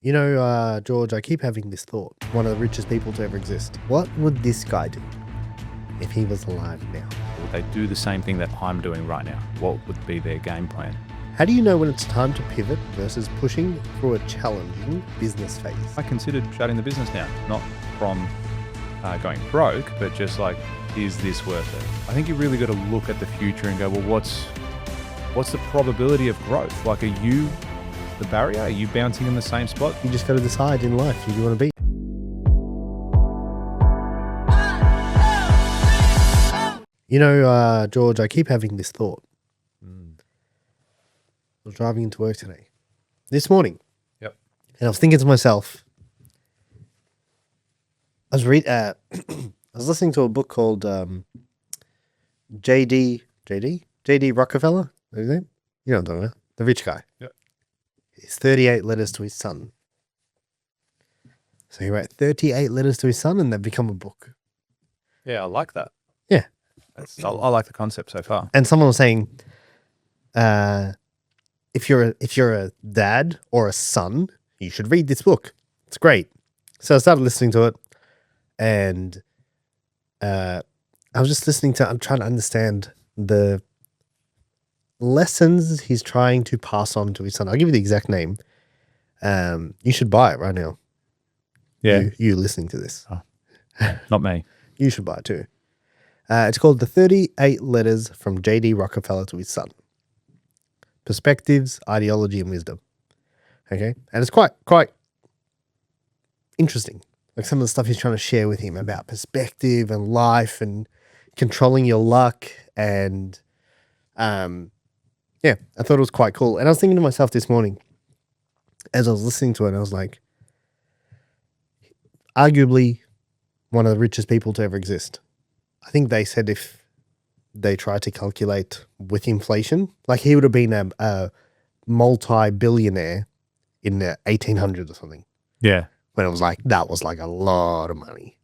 George, I keep having this thought. One of the richest people to ever exist. What would this guy do if he was alive now? Would they do the same thing that I'm doing right now? What would be their game plan? How do you know when it's time to pivot versus pushing through a challenging business phase? I considered shutting the business down, not from going broke, but just like, is this worth it? I think you really got to look at the future and go, well, what's the probability of growth? Like, are you the barrier? Are you bouncing in the same spot? You just got to decide in life who you want to be. George, I keep having this thought. I was driving into work today, this morning. Yep. And I was thinking to myself, I was listening to a book called J.D. Rockefeller. Is his name? You know what I'm talking about. The rich guy. Yep. It's 38 letters to his son. So he wrote 38 letters to his son and they've become a book. Yeah, I like that. Yeah. I like the concept so far. And someone was saying, if you're a dad or a son, you should read this book. It's great. So I started listening to it, and I was just I'm trying to understand the lessons he's trying to pass on to his son. I'll give you the exact name. You should buy it right now. Yeah. You listening to this. Oh, not me. You should buy it too. It's called The 38 Letters from J.D. Rockefeller to His Son. Perspectives, Ideology, and Wisdom. Okay? And it's quite interesting. Like some of the stuff he's trying to share with him about perspective and life and controlling your luck. And I thought it was quite cool. And I was thinking to myself this morning, as I was listening to it, I was like, arguably one of the richest people to ever exist. I think they said if they tried to calculate with inflation, like he would have been a multi-billionaire in the 1800s or something. Yeah. When it was like, that was like a lot of money.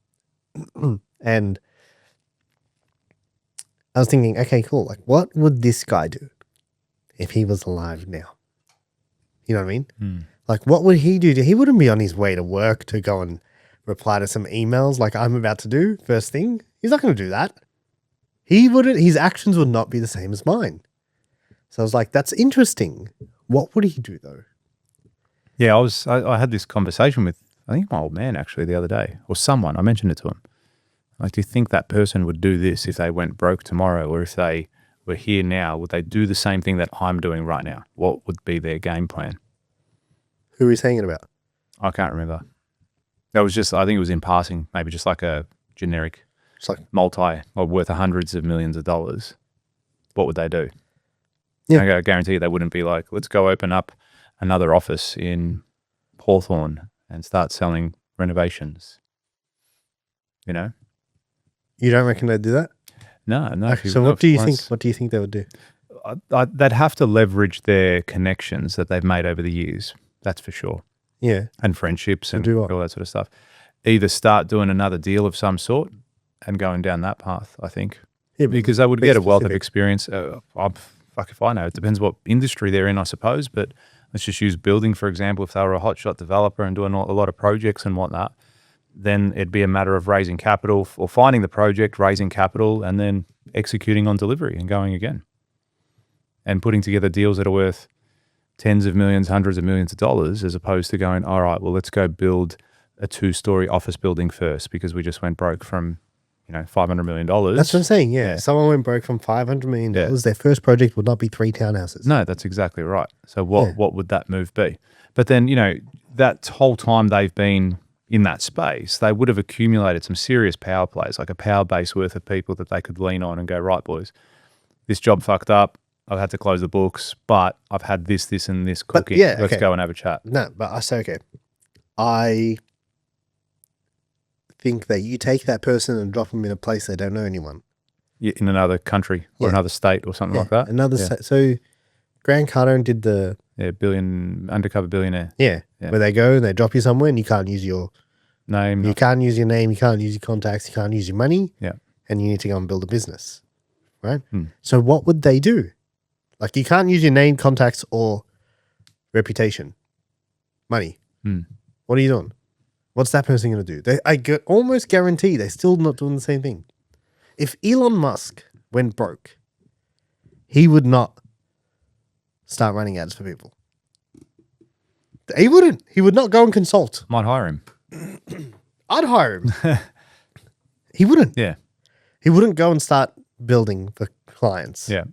And I was thinking, okay, cool. Like, what would this guy do if he was alive now? You know what I mean? Like, what would he do? He wouldn't be on his way to work to go and reply to some emails like I'm about to do first thing. He's not going to do that. His actions would not be the same as mine. So I was like, that's interesting. What would he do though? Yeah, I had this conversation with, I think my old man actually the other day, or someone, I mentioned it to him. Like, do you think that person would do this if they went broke tomorrow, or if they were here now, would they do the same thing that I'm doing right now? What would be their game plan? Who are we saying it about? I can't remember. That was just, I think it was in passing, maybe just like a generic It's like, worth hundreds of millions of dollars. What would they do? Yeah. I guarantee you they wouldn't be like, let's go open up another office in Hawthorne and start selling renovations. You know? you don't reckon they'd do that? No. Okay, so what do you think? What do you think they would do? They'd have to leverage their connections that they've made over the years. That's for sure. Yeah. And friendships and do what? all that sort of stuff. Either start doing another deal of some sort and going down that path, I think. Yeah, because they would get a wealth of specific. experience. Fuck if I know. It depends what industry they're in, I suppose. But let's just use building, for example. If they were a hotshot developer and doing a lot of projects and whatnot, then it'd be a matter of raising capital or finding the project, raising capital, and then executing on delivery and going again. And putting together deals that are worth tens of millions, hundreds of millions of dollars, as opposed to going, all right, well, let's go build a 2-story office building first because we just went broke from, $500 million. That's what I'm saying. Yeah. Someone went broke from $500 million. Yeah. Their first project would not be 3 townhouses. No, that's exactly right. So what would that move be? But then, that whole time they've been in that space, they would have accumulated some serious power plays, like a power base worth of people that they could lean on and go, right, boys, this job fucked up. I've had to close the books, but I've had this, and this cooking. Let's go and have a chat. No, but I say, okay, I think that you take that person and drop them in a place they don't know anyone. In another country or another state or something like that? Another state. So Grant Cardone did the... undercover billionaire. Yeah, where they go and they drop you somewhere and you can't use your name. You can't use your name, you can't use your contacts, you can't use your money. Yeah. And you need to go and build a business, right? So what would they do? Like, you can't use your name, contacts, or reputation. Money. What are you doing? What's that person going to do? I almost guarantee they're still not doing the same thing. If Elon Musk went broke, he would not start running ads for people. He wouldn't. He would not go and consult. Might hire him. I'd hire him. He wouldn't. Yeah. He wouldn't go and start building for clients. Yeah.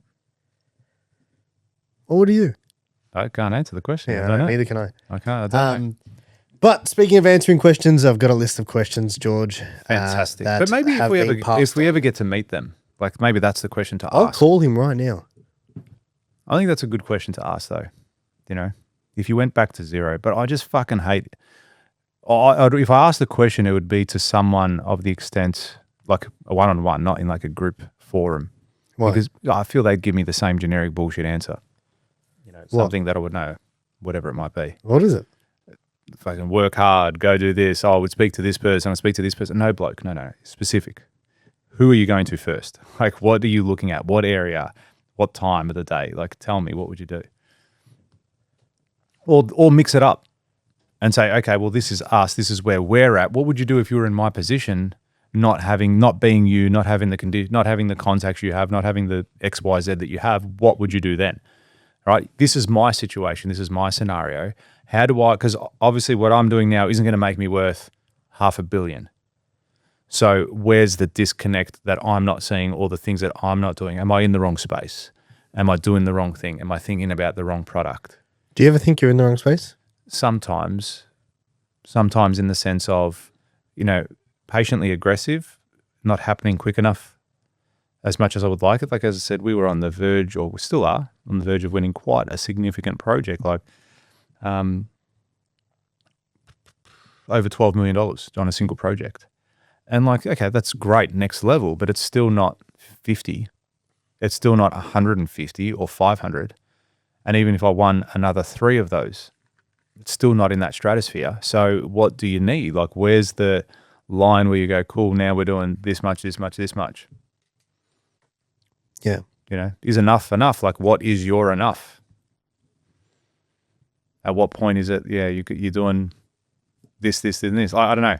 What would he do? I can't answer the question. Yeah, I don't know. neither can I. I can't. I don't know. But speaking of answering questions, I've got a list of questions, George. Fantastic. That But maybe have been passed if we on. ever get to meet them, like maybe that's the question to I'll ask. call him right now. I think that's a good question to ask, though. You know, if you went back to zero, but I just fucking hate. If I asked the question, it would be to someone of the extent, like a one-on-one, not in like a group forum, Why? because I feel they'd give me the same generic bullshit answer. You know, something that I would know, whatever it might be. What is it? Fucking work hard, go do this. Oh, I would speak to this person. I would speak to this person. No, bloke. No. Specific. Who are you going to first? Like, what are you looking at? What area? What time of the day? Like, tell me, what would you do? Or mix it up and say, okay, well, this is us. This is where we're at. What would you do if you were in my position, not being you, not having the condition, not having the contacts you have, not having the X, Y, Z that you have? What would you do then? Right? This is my situation. This is my scenario. How do I, because obviously what I'm doing now isn't going to make me worth $500 million. So where's the disconnect that I'm not seeing, or the things that I'm not doing? Am I in the wrong space? Am I doing the wrong thing? Am I thinking about the wrong product? Do you ever think you're in the wrong space? Sometimes in the sense of, patiently aggressive, not happening quick enough as much as I would like it. Like, as I said, we were on the verge, or we still are on the verge of winning quite a significant project, like over $12 million on a single project. And like, okay, that's great, next level, but it's still not 50. It's still not 150 or 500. And even if I won another 3 of those, it's still not in that stratosphere. So what do you need? Like, where's the line where you go, cool, now we're doing this much, this much, this much? Yeah. Is enough enough? Like, what is your enough? At what point is it, you're doing this, and this? I don't know.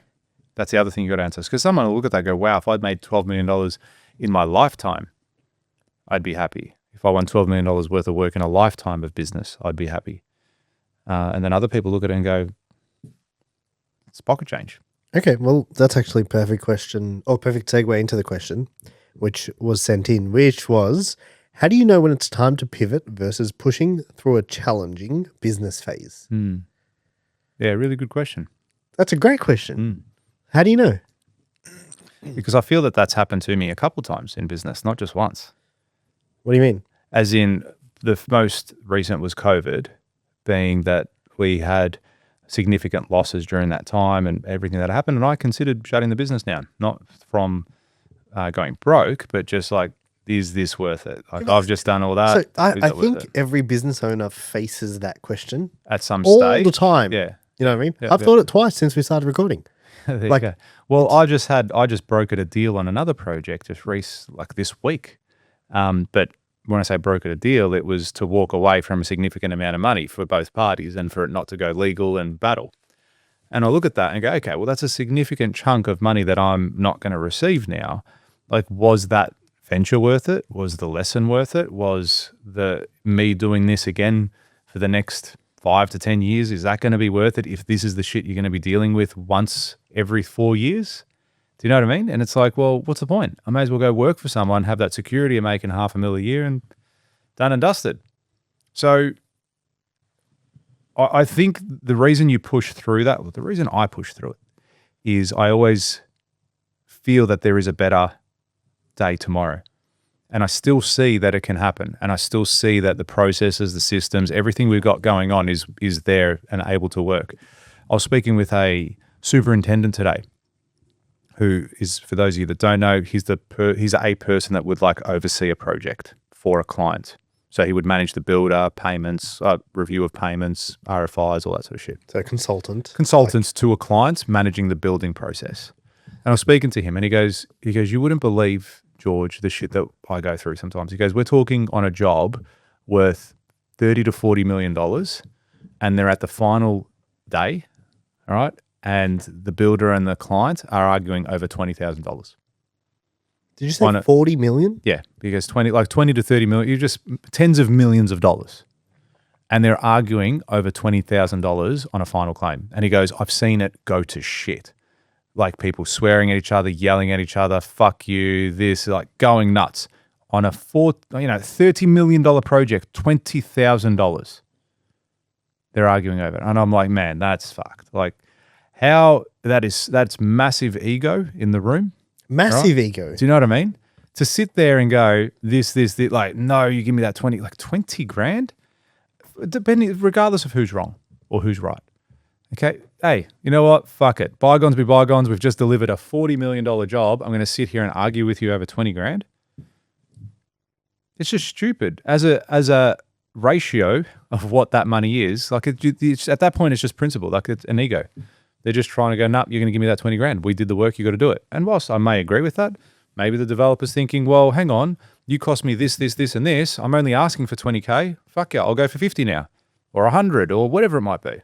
That's the other thing you got to answer. Because someone will look at that and go, wow, if I'd made $12 million in my lifetime, I'd be happy. If I won $12 million worth of work in a lifetime of business, I'd be happy. And then other people look at it and go, it's pocket change. Okay, well, that's actually a perfect question, or perfect segue into the question, which was sent in, which was, how do you know when it's time to pivot versus pushing through a challenging business phase? Yeah, really good question. That's a great question. How do you know? Because I feel that that's happened to me a couple of times in business, not just once. What do you mean? As in, the most recent was COVID, being that we had significant losses during that time and everything that happened. And I considered shutting the business down, not from going broke, but just like, is this worth it? Like, I've just done all that. So I think every business owner faces that question at some all stage. the time. Yeah. You know what I mean? I've thought it twice since we started recording. Like, well, I just brokered a deal on another project like this week. But when I say brokered a deal, it was to walk away from a significant amount of money for both parties and for it not to go legal and battle. And I look at that and go, okay, well, that's a significant chunk of money that I'm not going to receive now. Like, was that venture worth it? Was the lesson worth it? Was me doing this again for the next 5 to 10 years? Is that going to be worth it if this is the shit you're going to be dealing with once every 4 years? Do you know what I mean? And it's like, well, what's the point? I may as well go work for someone, have that security of making $500,000 a year and done and dusted. So I think the reason you push through that, the reason I push through it, is I always feel that there is a better day tomorrow. And I still see that it can happen. And I still see that the processes, the systems, everything we've got going on is there and able to work. I was speaking with a superintendent today, who is, for those of you that don't know, he's a person that would like oversee a project for a client. So he would manage the builder, payments, review of payments, RFIs, all that sort of shit. So Consultants to a client managing the building process. And I was speaking to him and he goes, you wouldn't believe, George, the shit that I go through sometimes. He goes, we're talking on a job worth $30 to $40 million and they're at the final day all right? And the builder and the client are arguing over $20,000. Did you say 40 million? Yeah, because 20 to 30 million, you just tens of millions of dollars. And they're arguing over $20,000 on a final claim. And he goes, I've seen it go to shit. Like people swearing at each other, yelling at each other, fuck you, this, like going nuts. On a $30 million project, $20,000. They're arguing over it. And I'm like, man, that's fucked. Like how that's massive ego in the room. Massive right? ego. Do you know what I mean? To sit there and go, this, like, no, you give me that 20 grand, depending, regardless of who's wrong or who's right. Okay. Hey, you know what? Fuck it. Bygones be bygones. We've just delivered a $40 million job. I'm going to sit here and argue with you over 20 grand. It's just stupid. As a ratio of what that money is, like it's, at that point, it's just principle. Like it's an ego. They're just trying to go, nah, you're going to give me that 20 grand. We did the work. You got to do it. And whilst I may agree with that, maybe the developer's thinking, well, hang on, you cost me this, and this. I'm only asking for 20K. Fuck yeah, I'll go for 50 now or 100 or whatever it might be.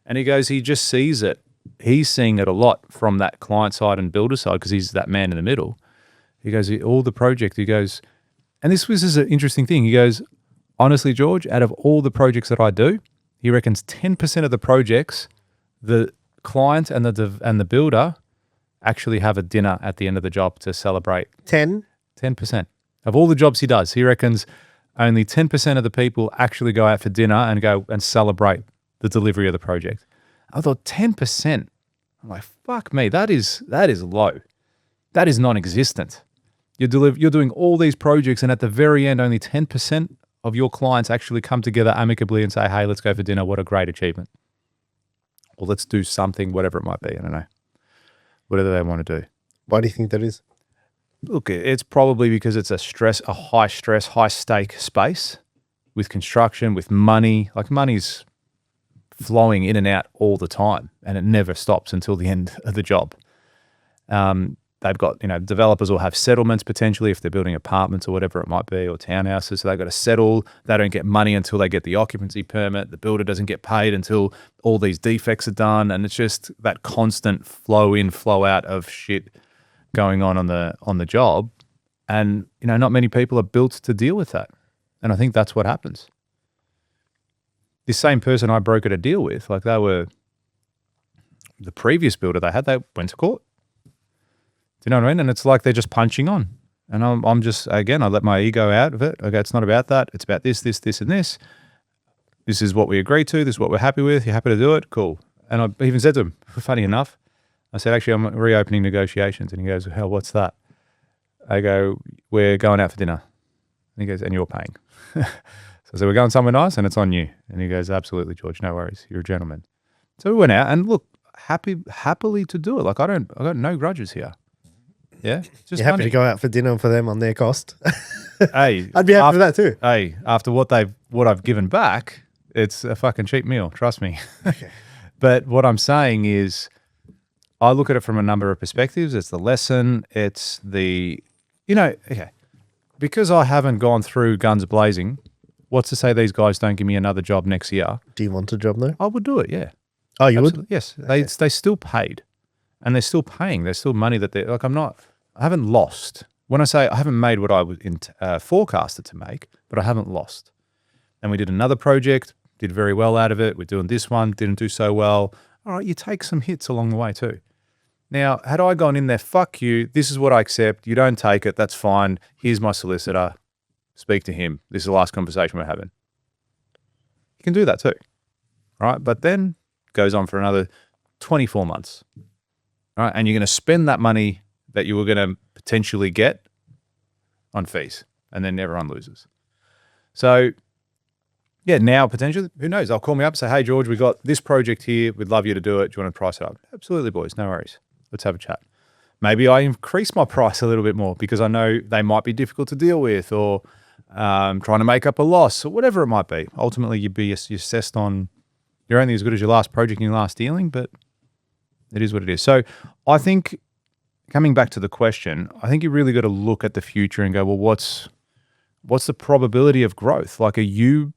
And he goes, he just sees it. He's seeing it a lot from that client side and builder side because he's that man in the middle. He goes, all the project, he goes, and this is an interesting thing. He goes, honestly, George, out of all the projects that I do, he reckons 10% of the projects, the client and the builder actually have a dinner at the end of the job to celebrate. 10%. Of all the jobs he does, he reckons only 10% of the people actually go out for dinner and go and celebrate the delivery of the project. I thought 10%. I'm like, fuck me, that is low. That is non-existent. You're doing all these projects and at the very end, only 10% of your clients actually come together amicably and say, hey, let's go for dinner. What a great achievement. Or let's do something, whatever it might be. I don't know. Whatever they want to do. Why do you think that is? Look, it's probably because it's a high stress, high stake space with construction, with money. Like money's flowing in and out all the time and it never stops until the end of the job. They've got, developers will have settlements potentially if they're building apartments or whatever it might be, or townhouses. So they've got to settle. They don't get money until they get the occupancy permit. The builder doesn't get paid until all these defects are done. And it's just that constant flow in, flow out of shit going on the job. And, not many people are built to deal with that. And I think that's what happens. This same person I brokered a deal with, like they were the previous builder they went to court. Do you know what I mean? And it's like they're just punching on. And I'm just, again, I let my ego out of it. Okay, it's not about that. It's about this, and this. This is what we agreed to. This is what we're happy with. You're happy to do it? Cool. And I even said to him, funny enough, I said, actually, I'm reopening negotiations. And he goes, hell, what's that? I go, we're going out for dinner. And he goes, and you're paying. So I said, we're going somewhere nice and it's on you. And he goes, absolutely, George, no worries. You're a gentleman. So we went out and look, happily to do it. Like I got no grudges here. Yeah. Just You're happy to go out for dinner for them on their cost. Hey, I'd be happy for that too. Hey, after what I've given back, it's a fucking cheap meal. Trust me. Okay. But what I'm saying is, I look at it from a number of perspectives. It's the lesson. It's the, okay, because I haven't gone through guns blazing. What's to say these guys don't give me another job next year? Do you want a job though? I would do it. Yeah. Oh, you Absolutely. would? Yes. Okay. They still paid, and they're still paying. There's still money that they're like. I haven't lost. When I say I haven't made what I was forecasted to make, but I haven't lost. And we did another project, did very well out of it. We're doing this one, didn't do so well. All right, you take some hits along the way too. Now, had I gone in there, fuck you, this is what I accept, you don't take it, that's fine, here's my solicitor, speak to him, this is the last conversation we're having. You can do that too, all right? But then goes on for another 24 months, all right? And you're going to spend that money that you were going to potentially get on fees, and then everyone loses. So, yeah, now potentially, who knows? They'll call me up and say, hey, George, we got this project here. We'd love you to do it. Do you want to price it up? Absolutely, boys. No worries. Let's have a chat. Maybe I increase my price a little bit more because I know they might be difficult to deal with, or trying to make up a loss, or whatever it might be. Ultimately, you're assessed on, you're only as good as your last project and your last dealing, but it is what it is. So I think, coming back to the question, I think you really got to look at the future and go, well, what's the probability of growth? Like, are you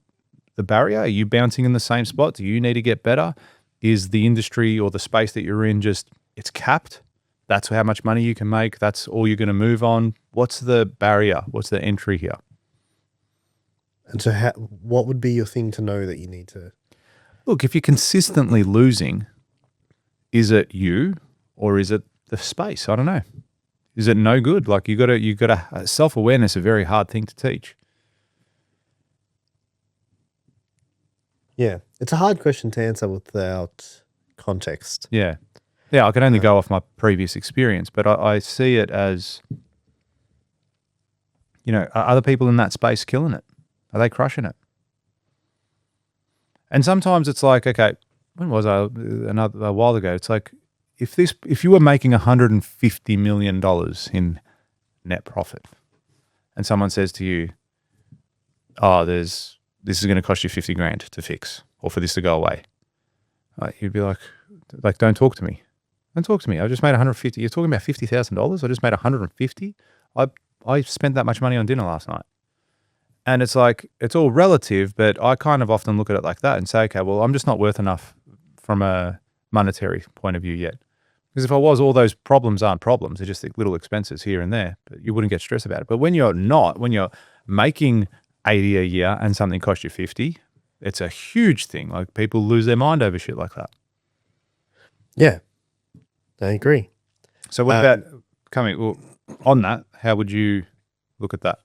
the barrier? Are you bouncing in the same spot? Do you need to get better? Is the industry or the space that you're in just, it's capped? That's how much money you can make. That's all you're going to move on. What's the barrier? What's the entry here? And so what would be your thing to know that you need to? Look, if you're consistently losing, is it you or is it the space? I don't know. Is it no good? Like you got to self-awareness is a very hard thing to teach. Yeah. It's a hard question to answer without context. Yeah. Yeah, I can only go off my previous experience, but I see it as, are other people in that space killing it? Are they crushing it? And sometimes it's like, okay, when was I? A while ago. It's like, if you were making $150 million in net profit, and someone says to you, "Oh, this is going to cost you 50 grand to fix, or for this to go away," you'd be like, don't talk to me. Don't talk to me. I just made 150. You're talking about $50,000. I just made 150. I spent that much money on dinner last night. And it's like, it's all relative, but I kind of often look at it like that and say, okay, well, I'm just not worth enough from a monetary point of view yet. Because if I was, all those problems aren't problems. They're just little expenses here and there, but you wouldn't get stressed about it. But when you're making 80 a year and something costs you 50, it's a huge thing. Like people lose their mind over shit like that. Yeah, I agree. So what about on that, how would you look at that?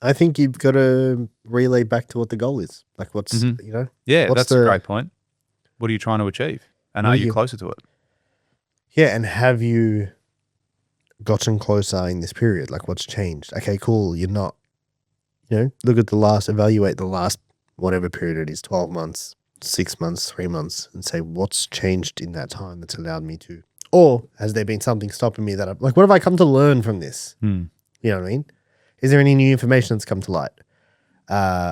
I think you've got to relay back to what the goal is. Like what's, Yeah, that's a great point. What are you trying to achieve? And are you closer to it? Yeah, and have you gotten closer in this period? Like what's changed? Okay, cool. You're not, look at evaluate the last whatever period it is, 12 months, 6 months, 3 months, and say what's changed in that time that's allowed me to, or has there been something stopping me that what have I come to learn from this? You know what I mean? Is there any new information that's come to light?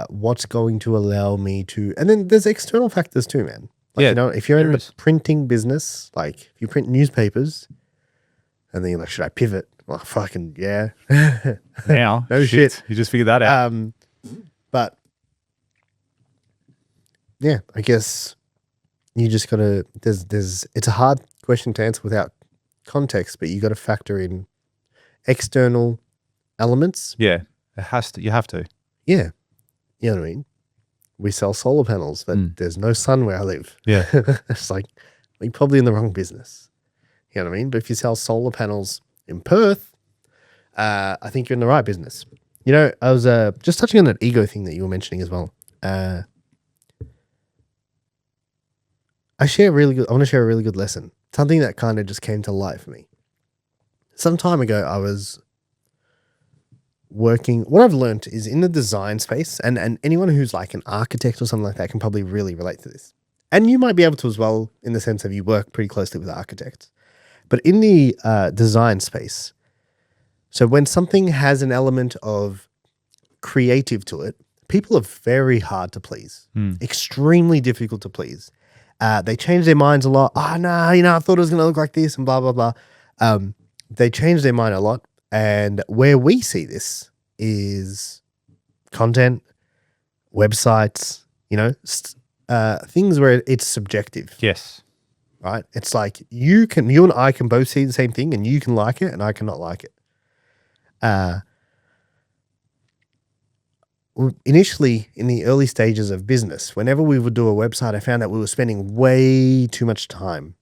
What's going to allow me to, and then there's external factors too, man. Like, if you're in a printing business, like if you print newspapers and then you're like, should I pivot? Well, fucking yeah. Now, no shit. You just figured that out. But yeah, I guess you just gotta, it's a hard question to answer without context, but you got to factor in external elements. Yeah, you have to. Yeah. You know what I mean? We sell solar panels, but there's no sun where I live. Yeah. It's like, you're probably in the wrong business. You know what I mean? But if you sell solar panels in Perth, I think you're in the right business. I was just touching on that ego thing that you were mentioning as well. I want to share a really good lesson. Something that kind of just came to light for me. Some time ago, I was working, what I've learned is in the design space, and anyone who's like an architect or something like that can probably really relate to this. And you might be able to as well, in the sense of you work pretty closely with architects. But in the design space, so when something has an element of creative to it, people are very hard to please, extremely difficult to please. They change their minds a lot. Oh, no, I thought it was going to look like this and blah, blah, blah. They change their mind a lot. And where we see this is content, websites, things where it's subjective. Yes. Right? It's like you and I can both see the same thing and you can like it and I cannot like it. Initially, in the early stages of business, whenever we would do a website, I found that we were spending way too much time.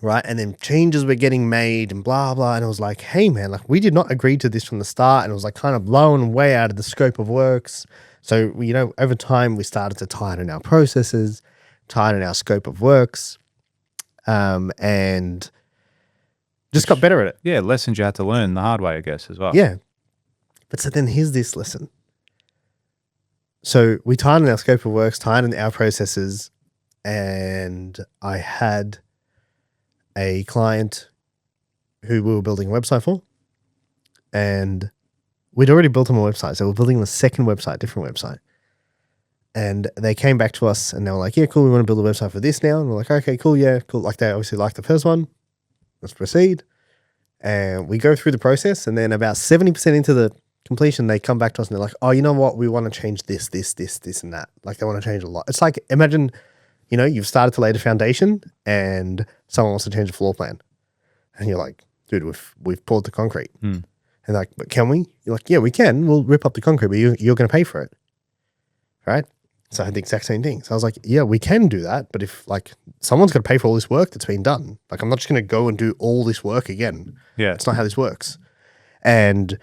Right. And then changes were getting made and blah, blah. And I was like, hey, man, like we did not agree to this from the start. And it was like kind of blown way out of the scope of works. So, over time we started to tighten our processes, tighten our scope of works, and just got better at it. Yeah. Lessons you had to learn the hard way, I guess, as well. Yeah. But so then here's this lesson. So we tightened our scope of works, tightened our processes, and I had a client who we were building a website for, and we'd already built them a website. So we're building a second website, different website. And they came back to us and they were like, yeah, cool. We want to build a website for this now. And we're like, okay, cool. Yeah, cool. Like they obviously liked the first one. Let's proceed. And we go through the process. And then about 70% into the completion, they come back to us and they're like, oh, you know what? We want to change this, and that. Like they want to change a lot. It's like, imagine, you've started to lay the foundation and someone wants to change the floor plan. And you're like, dude, we've poured the concrete. And like, but can we? You're like, yeah, we can. We'll rip up the concrete, but you're going to pay for it. Right? So I had the exact same thing. So I was like, yeah, we can do that. But if like someone's going to pay for all this work that's been done, like I'm not just going to go and do all this work again. Yeah. It's not how this works. And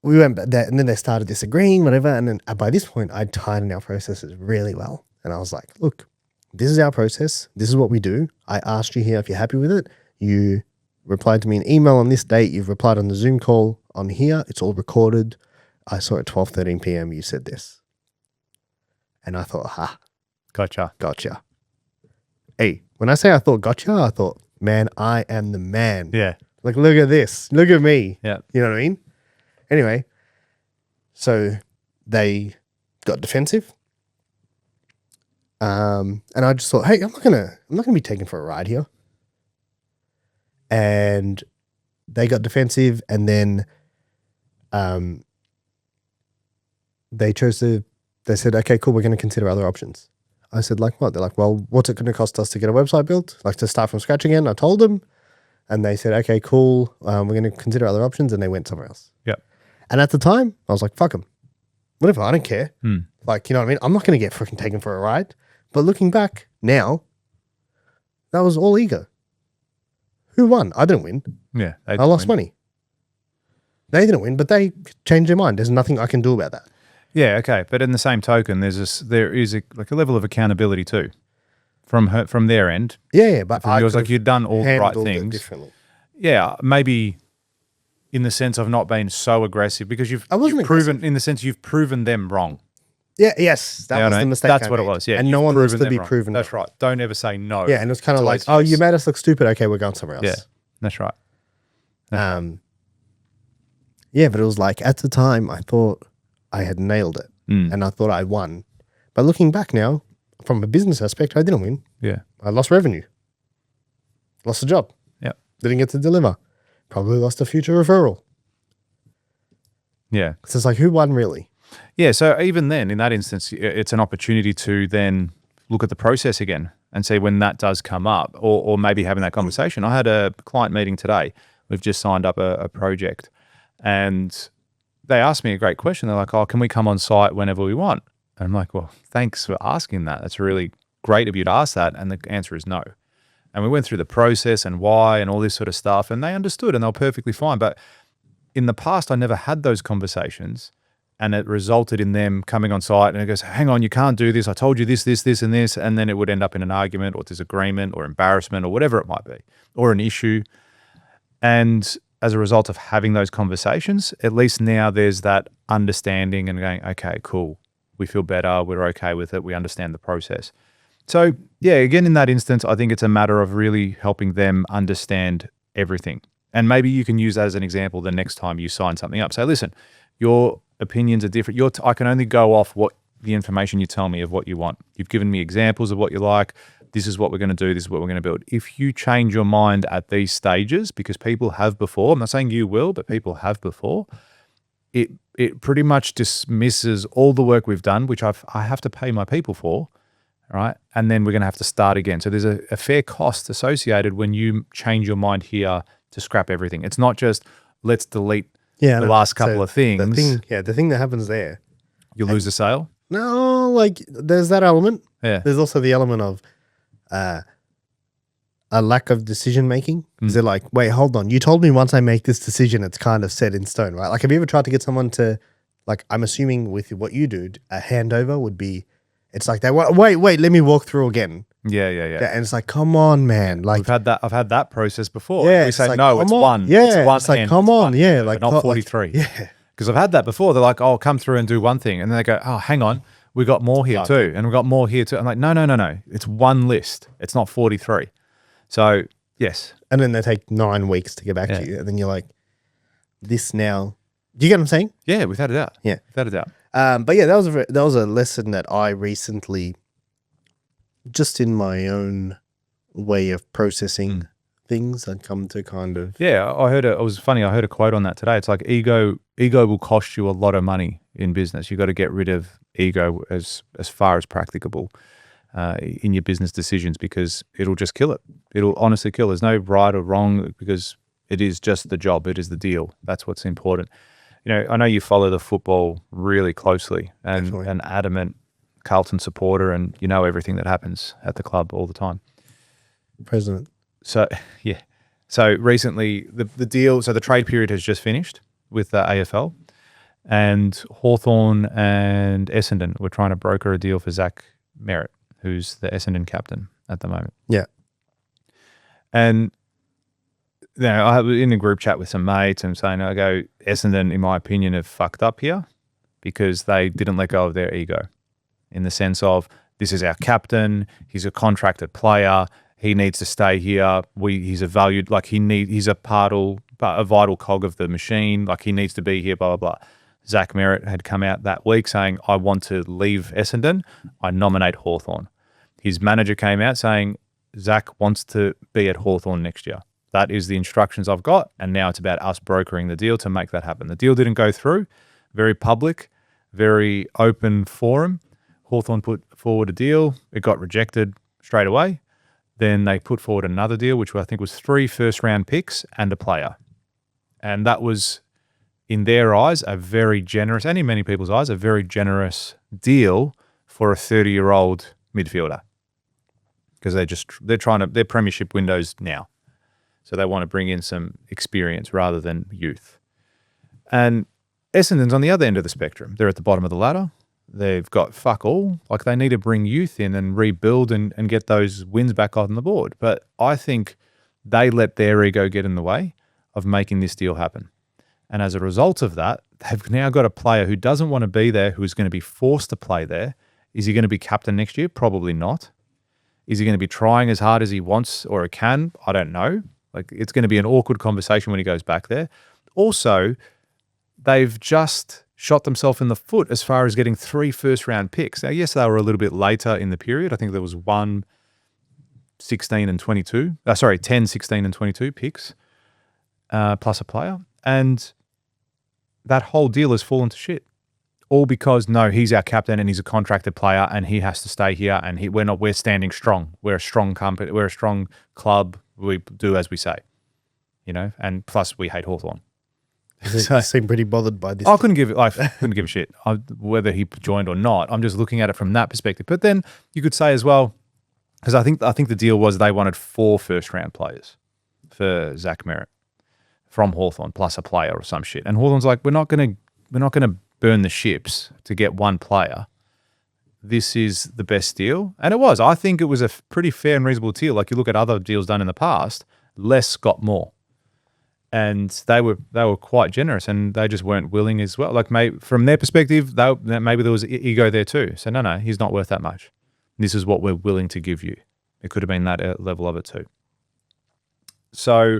we went back there, and then they started disagreeing, whatever. And then by this point, I'd tightened our processes really well. And I was like, look, this is our process. This is what we do. I asked you here if you're happy with it. You replied to me an email on this date. You've replied on the Zoom call on here. It's all recorded. I saw at 12:13 p.m. you said this. And I thought, gotcha. Hey, when I say I thought gotcha, I thought, man, I am the man. Yeah. Like, look at this. Look at me. Yeah. You know what I mean? Anyway, so they got defensive. And I just thought, hey, I'm not gonna be taken for a ride here. And they got defensive, and then they said, okay, cool, we're going to consider other options. I said, like what? They're like, well, what's it going to cost us to get a website built? Like to start from scratch again? I told them, and they said, okay, cool, we're going to consider other options, and they went somewhere else. Yeah. And at the time, I was like, fuck them. Whatever, I don't care. Like, you know what I mean? I'm not going to get freaking taken for a ride. But looking back now, that was all ego. Who won? I didn't win. Yeah. I lost money. They didn't win, but they changed their mind. There's nothing I can do about that. Yeah, okay. But in the same token, there is a level of accountability too from their end. Yeah, but from yours, like you'd done all the right things. Differently. Yeah, maybe in the sense of not being so aggressive because you've proven in the sense you've proven them wrong. Yeah, yes, that was the mistake. That's what it was. Yeah, and no one wants to be proven. That's right. Don't ever say no. Yeah, and it was kind of like, oh, you made us look stupid. Okay, we're going somewhere else. Yeah, that's right. Yeah, but it was like at the time I thought I had nailed it and I thought I won. But looking back now, from a business aspect, I didn't win. Yeah. I lost revenue. Lost a job. Yeah. Didn't get to deliver. Probably lost a future referral. Yeah. So it's like, who won really? Yeah. So even then, in that instance, it's an opportunity to then look at the process again and see when that does come up or maybe having that conversation. I had a client meeting today. We've just signed up a project and they asked me a great question. They're like, oh, can we come on site whenever we want? And I'm like, well, thanks for asking that. That's really great of you to ask that. And the answer is no. And we went through the process and why and all this sort of stuff. And they understood and they were perfectly fine. But in the past, I never had those conversations. And it resulted in them coming on site and it goes, hang on, you can't do this. I told you this, and this. And then it would end up in an argument or disagreement or embarrassment or whatever it might be, or an issue. And as a result of having those conversations, at least now there's that understanding and going, okay, cool. We feel better. We're okay with it. We understand the process. So yeah, again, in that instance, I think it's a matter of really helping them understand everything. And maybe you can use that as an example the next time you sign something up. Say, listen, your opinions are different. I can only go off what the information you tell me of what you want. You've given me examples of what you like. This is what we're going to do. This is what we're going to build. If you change your mind at these stages, because people have before, I'm not saying you will, but people have before, it pretty much dismisses all the work we've done, which I have to pay my people for, right? And then we're going to have to start again. So there's a fair cost associated when you change your mind here to scrap everything. It's not just let's delete the last couple of things. The thing that happens there. You lose the sale? No, like there's that element. Yeah. There's also the element of a lack of decision making. Because they're like, wait, hold on. You told me once I make this decision, it's kind of set in stone, right? Like, have you ever tried to get someone to, like, I'm assuming with what you do, a handover would be, it's like they want, wait, let me walk through again. Yeah. And it's like, come on, man. Like I've had that process before. Yeah, we say, like, no, it's one. Yeah, it's like, come on. Yeah, like not 43. Yeah. Because I've had that before. They're like, oh, come through and do one thing. And then they go, oh, hang on. We got more here too. And we got more here too. I'm like, no. It's one list. It's not 43. So, yes. And then they take 9 weeks to get back to you. And then you're like, this now. Do you get what I'm saying? Yeah, without a doubt. Yeah. Without a doubt. But yeah, that was a lesson that I recently, just in my own way of processing things that come to kind of Yeah, I heard it was funny. I heard a quote on that today. It's like ego will cost you a lot of money in business. You got to get rid of ego as far as practicable in your business decisions, because it'll just kill it. It'll honestly kill. There's no right or wrong, because it is just the job. It is the deal. That's what's important. You know, I know you follow the football really closely, and Definitely. an adamant Carlton supporter, and you know everything that happens at the club all the time. president. So yeah, so recently the deal, so the trade period has just finished with the AFL, and Hawthorn and Essendon were trying to broker a deal for Zach Merritt, who's the Essendon captain at the moment. Yeah. And you know, I was in a group chat with some mates and saying, I go, Essendon, in my opinion, have fucked up here because they didn't let go of their ego, in the sense of, this is our captain, he's a contracted player, he needs to stay here. He's a valued, like he's a vital cog of the machine. Like he needs to be here, blah, blah, blah. Zach Merritt had come out that week saying, I want to leave Essendon. I nominate Hawthorn. His manager came out saying, Zach wants to be at Hawthorn next year. That is the instructions I've got. And now it's about us brokering the deal to make that happen. The deal didn't go through. Very public, very open forum. Hawthorn put forward a deal. It got rejected straight away. Then they put forward another deal, which I think was 3 first-round picks and a player. And that was, in their eyes, a very generous, and in many people's eyes, a very generous deal for a 30-year-old midfielder. Because their premiership window's now. So they want to bring in some experience rather than youth. And Essendon's on the other end of the spectrum. They're at the bottom of the ladder. They've got fuck all. Like, they need to bring youth in and rebuild and get those wins back on the board. But I think they let their ego get in the way of making this deal happen. And as a result of that, they've now got a player who doesn't want to be there, who is going to be forced to play there. Is he going to be captain next year? Probably not. Is he going to be trying as hard as he wants or can? I don't know. Like, it's going to be an awkward conversation when he goes back there. Also, they've just shot themselves in the foot as far as getting 3 first-round picks. Now, yes, they were a little bit later in the period. I think there was 10, 16, and 22 picks, plus a player. And that whole deal has fallen to shit. All because, no, he's our captain and he's a contracted player and he has to stay here, and we're standing strong. We're a strong company. We're a strong club. We do as we say, you know, and plus we hate Hawthorn. They seem pretty bothered by this. I couldn't give a shit whether he joined or not. I'm just looking at it from that perspective. But then you could say as well, because I think the deal was they wanted 4 first-round players for Zach Merritt from Hawthorn plus a player or some shit. And Hawthorn's like, we're not gonna burn the ships to get one player. This is the best deal, and it was. I think it was a pretty fair and reasonable deal. Like, you look at other deals done in the past, less got more. And they were quite generous, and they just weren't willing as well. Like, from their perspective, maybe there was ego there too. So no, he's not worth that much. This is what we're willing to give you. It could have been that level of it too. So,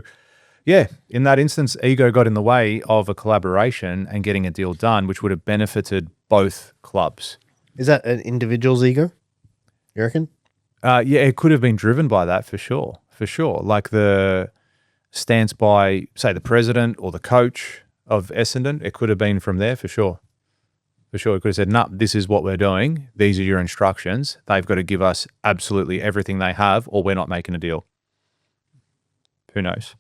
yeah, in that instance, ego got in the way of a collaboration and getting a deal done, which would have benefited both clubs. Is that an individual's ego, you reckon? Yeah, it could have been driven by that for sure. Like the stance by, say, the president or the coach of Essendon, it could have been from there for sure. It could have said, no, this is what we're doing. These are your instructions. They've got to give us absolutely everything they have, or we're not making a deal. Who knows?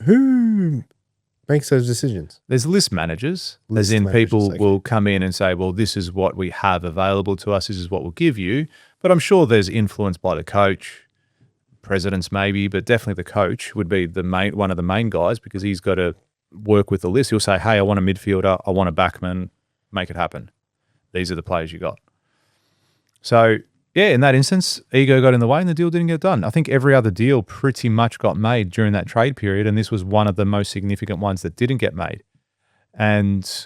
Who makes those decisions? There's list managers, List as in managers, people okay. will come in and say, well, this is what we have available to us. This is what we'll give you. But I'm sure there's influence by the coach, presidents maybe, but definitely the coach would be one of the main guys, because he's got to work with the list. He'll say, hey, I want a midfielder. I want a backman. Make it happen. These are the players you got. So, yeah, in that instance, ego got in the way and the deal didn't get done. I think every other deal pretty much got made during that trade period, and this was one of the most significant ones that didn't get made. And,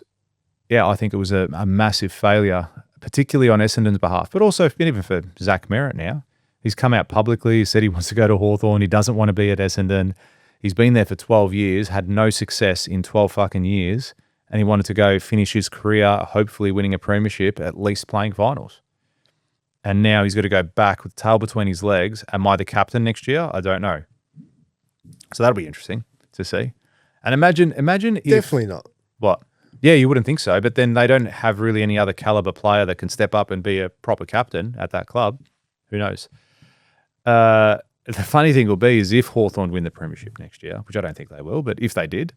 yeah, I think it was a massive failure, particularly on Essendon's behalf, but also even for Zach Merritt now. He's come out publicly, said he wants to go to Hawthorn. He doesn't want to be at Essendon. He's been there for 12 years, had no success in 12 fucking years, and he wanted to go finish his career, hopefully winning a premiership, at least playing finals. And now he's got to go back with the tail between his legs. Am I the captain next year? I don't know. So that'll be interesting to see. And imagine if Definitely not. what? Yeah, you wouldn't think so, but then they don't have really any other caliber player that can step up and be a proper captain at that club. Who knows? The funny thing will be is if Hawthorn win the premiership next year, which I don't think they will, but if they did,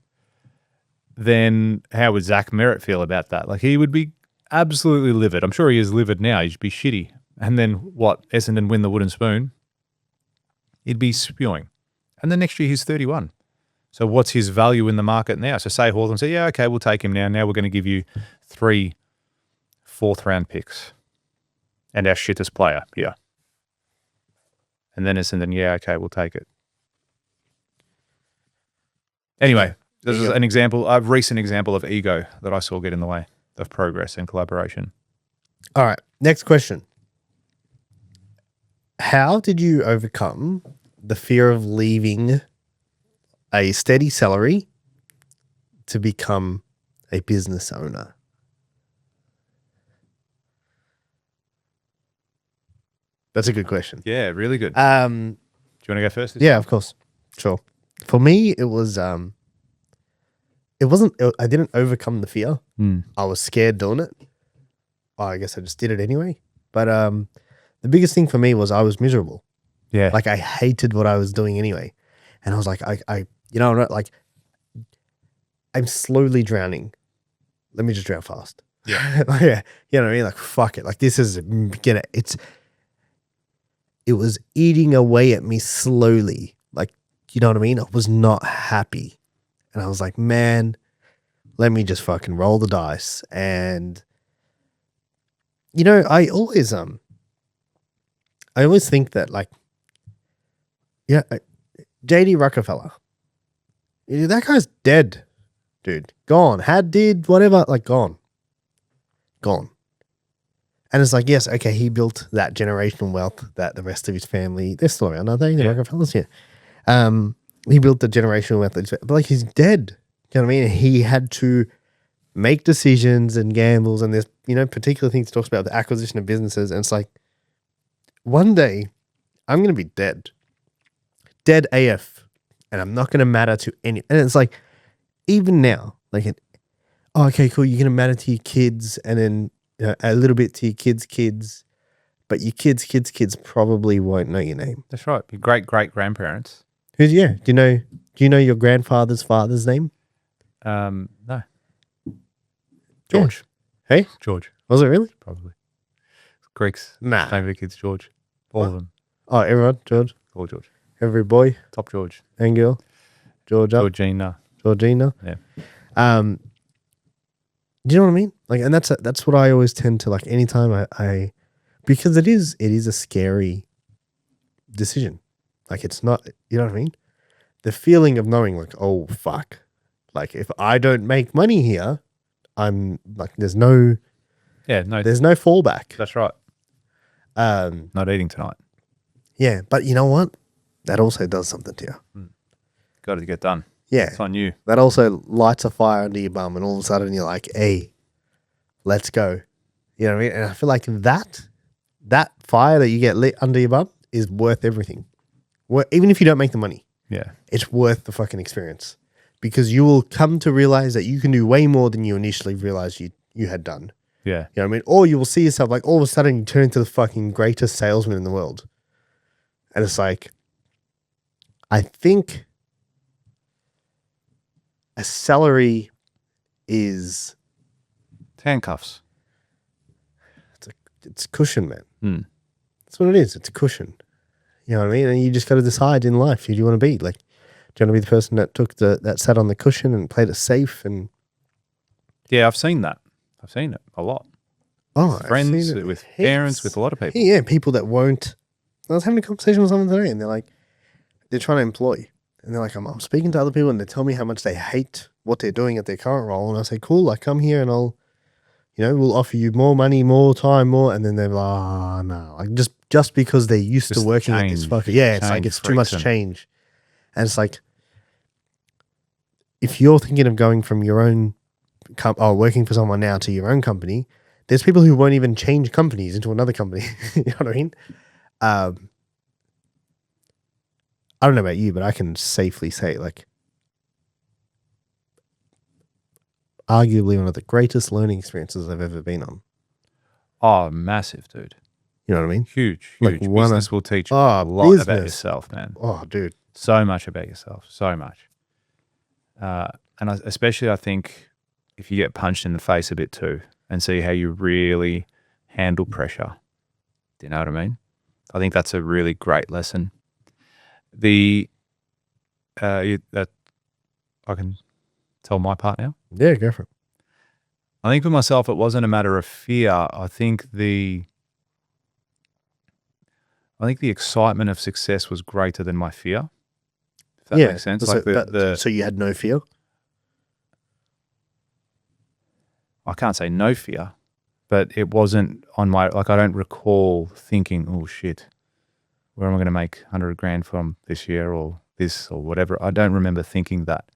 then how would Zach Merritt feel about that? Like, he would be absolutely livid. I'm sure he is livid now. He'd be shitty. And then what? Essendon win the wooden spoon. He'd be spewing. And then next year he's 31. So what's his value in the market now? So say Hawthorn say, yeah, okay, we'll take him now. Now we're going to give you 3 fourth-round picks and our shittest player here. And then Essendon, yeah, okay, we'll take it. Anyway, this is an example, a recent example of ego that I saw get in the way of progress and collaboration. All right. Next question. How did you overcome the fear of leaving a steady salary to become a business owner? That's a good question. Yeah, really good. Do you want to go first? Yeah, of course. Sure. For me, it was, I didn't overcome the fear. I was scared doing it. Oh, I guess I just did it anyway. But the biggest thing for me was I was miserable. Yeah. Like, I hated what I was doing anyway. And I was like, you know, like, I'm slowly drowning. Let me just drown fast. Yeah. Yeah. You know what I mean? Like, fuck it. Like, this is, it was eating away at me slowly. Like, you know what I mean? I was not happy. And I was like, man, let me just fucking roll the dice. And, you know, I always think that, like, yeah, JD Rockefeller, that guy's dead, dude. Gone. Did, whatever, like, gone. And it's like, yes, okay, he built that generational wealth that the rest of his family, they're still around, aren't they? The Rockefellers, yeah. He built the generational wealth, but like, he's dead. You know what I mean? He had to make decisions and gambles, and there's, you know, particular things he talks about, the acquisition of businesses. And it's like, one day I'm going to be dead AF, and I'm not going to matter to any. And it's like, even now, like, okay, cool, you're going to matter to your kids, and then a little bit to your kids, but your kids probably won't know your name. That's right. Your great-great-grandparents. Who's, yeah. Do you know your grandfather's father's name? No. George. Yeah. Hey? George. Was it really? Probably. Greeks. Nah. Name of the kids, George. All of them. Oh, everyone, George. All George. Every boy. Top George. And girl. Georgia. Georgina. Yeah. Do you know what I mean? Like, and that's what I always tend to, like, anytime I because it is a scary decision. Like, it's not, you know what I mean? The feeling of knowing, like, oh, fuck. Like, if I don't make money here, I'm like, there's no fallback. That's right. Not eating tonight. Yeah, but you know what? That also does something to you. Got to get done. Yeah. It's on you. That also lights a fire under your bum, and all of a sudden you're like, hey, let's go. You know what I mean? And I feel like that fire that you get lit under your bum is worth everything. Even if you don't make the money. Yeah. It's worth the fucking experience. Because you will come to realize that you can do way more than you initially realized you had done. Yeah. You know what I mean? Or you will see yourself, like, all of a sudden you turn into the fucking greatest salesman in the world. And it's like, I think a salary is Handcuffs. it's cushion, man. That's what it is. It's a cushion. You know what I mean? And you just got to decide in life who do you want to be. Like, do you want to be the person that that sat on the cushion and played it safe? And yeah, I've seen that. I've seen it a lot. Oh, with friends, with parents, with a lot of people. Yeah, people that won't. I was having a conversation with someone today, and they're like, they're trying to employ, and they're like, I'm speaking to other people, and they tell me how much they hate what they're doing at their current role, and I say, cool, like, come here, and we'll offer you more money, more time, more, and then they're like, oh no, like, just because they're used to working at this fucking, it's like, it's too much change, and it's like, if you're thinking of going from your own working for someone now to your own company, there's people who won't even change companies into another company. You know what I mean? I I don't know about you, but I can safely say, like, arguably one of the greatest learning experiences I've ever been on. Oh, massive, dude. You know what I mean? Huge. Like, Business will teach you a lot about yourself, man. Oh, dude. So much about yourself. So much. Especially, I think, if you get punched in the face a bit too and see how you really handle pressure. Do you know what I mean? I think that's a really great lesson. That I can tell my part now. Yeah, go for it. I think for myself, it wasn't a matter of fear. I think the excitement of success was greater than my fear. If that makes sense. So you had no fear? I can't say no fear, but it wasn't on my, like, I don't recall thinking, oh shit, where am I going to make 100 grand from this year or this or whatever. I don't remember thinking that.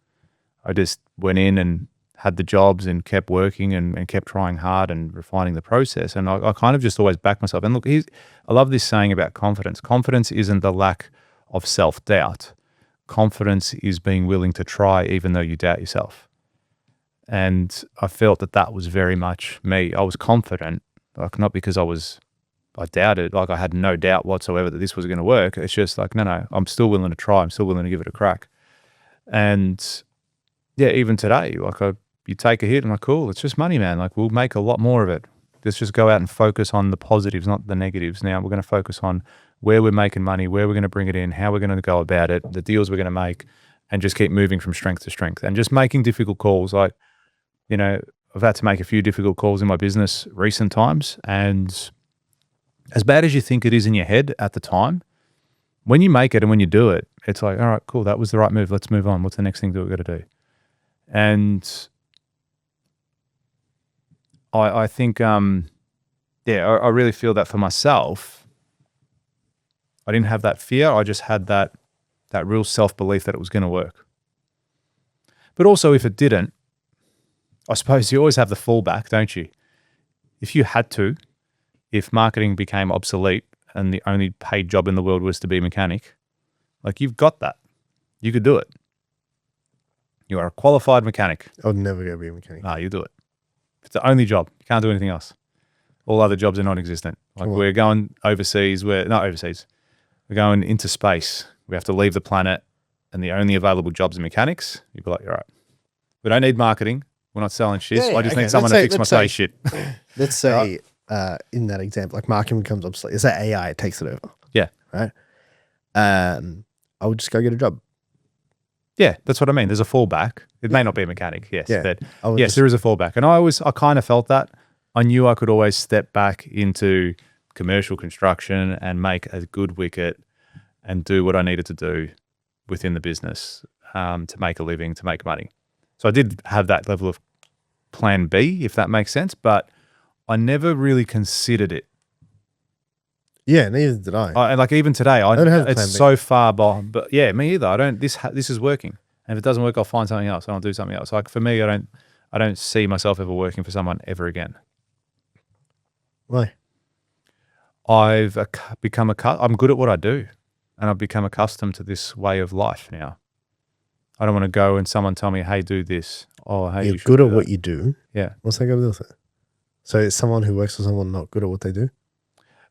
I just went in and had the jobs and kept working and kept trying hard and refining the process. And I kind of just always backed myself. And look, I love this saying about confidence. Confidence isn't the lack of self-doubt. Confidence is being willing to try even though you doubt yourself. And I felt that was very much me. I was confident, like, not because I doubted, like I had no doubt whatsoever that this was going to work. It's just like, no, I'm still willing to try. I'm still willing to give it a crack. And yeah, even today, like you take a hit and like, cool, it's just money, man. Like, we'll make a lot more of it. Let's just go out and focus on the positives, not the negatives. Now we're going to focus on where we're making money, where we're going to bring it in, how we're going to go about it, the deals we're going to make, and just keep moving from strength to strength and just making difficult calls. Like, you know, I've had to make a few difficult calls in my business recent times, and as bad as you think it is in your head at the time, when you make it and when you do it, it's like, all right, cool, that was the right move. Let's move on. What's the next thing that we've got to do? And I think, I really feel that for myself, I didn't have that fear. I just had that real self-belief that it was going to work. But also, if it didn't, I suppose you always have the fallback, don't you? If you had to, if marketing became obsolete and the only paid job in the world was to be a mechanic, like, you've got that. You could do it. You are a qualified mechanic. I would never go be a mechanic. No, you do it. It's the only job. You can't do anything else. All other jobs are non-existent. Like, we're going overseas. We're not overseas. We're going into space. We have to leave the planet, and the only available jobs are mechanics. You'd be like, all right. We don't need marketing. We're not selling shit. I just need someone to fix my space shit. Let's say, in that example, like, marketing becomes obsolete. Is that AI takes it over? Yeah. Right? I would just go get a job. Yeah, that's what I mean. There's a fallback. It may not be a mechanic, yes. Yeah. But yes, there is a fallback. And I kind of felt that. I knew I could always step back into commercial construction and make a good wicket and do what I needed to do within the business to make a living, to make money. So I did have that level of plan B, if that makes sense, but I never really considered it. Yeah, neither did I. And like, even today, I don't have it's plan B. so far behind. But yeah, me either. I don't. This is working, and if it doesn't work, I'll find something else and I'll do something else. Like, for me, I don't see myself ever working for someone ever again. Why? I've become I'm good at what I do, and I've become accustomed to this way of life now. I don't want to go and someone tell me, "Hey, do this." Oh, hey, you're good at what you do. Yeah. What's that got to do with it? So is someone who works for someone not good at what they do?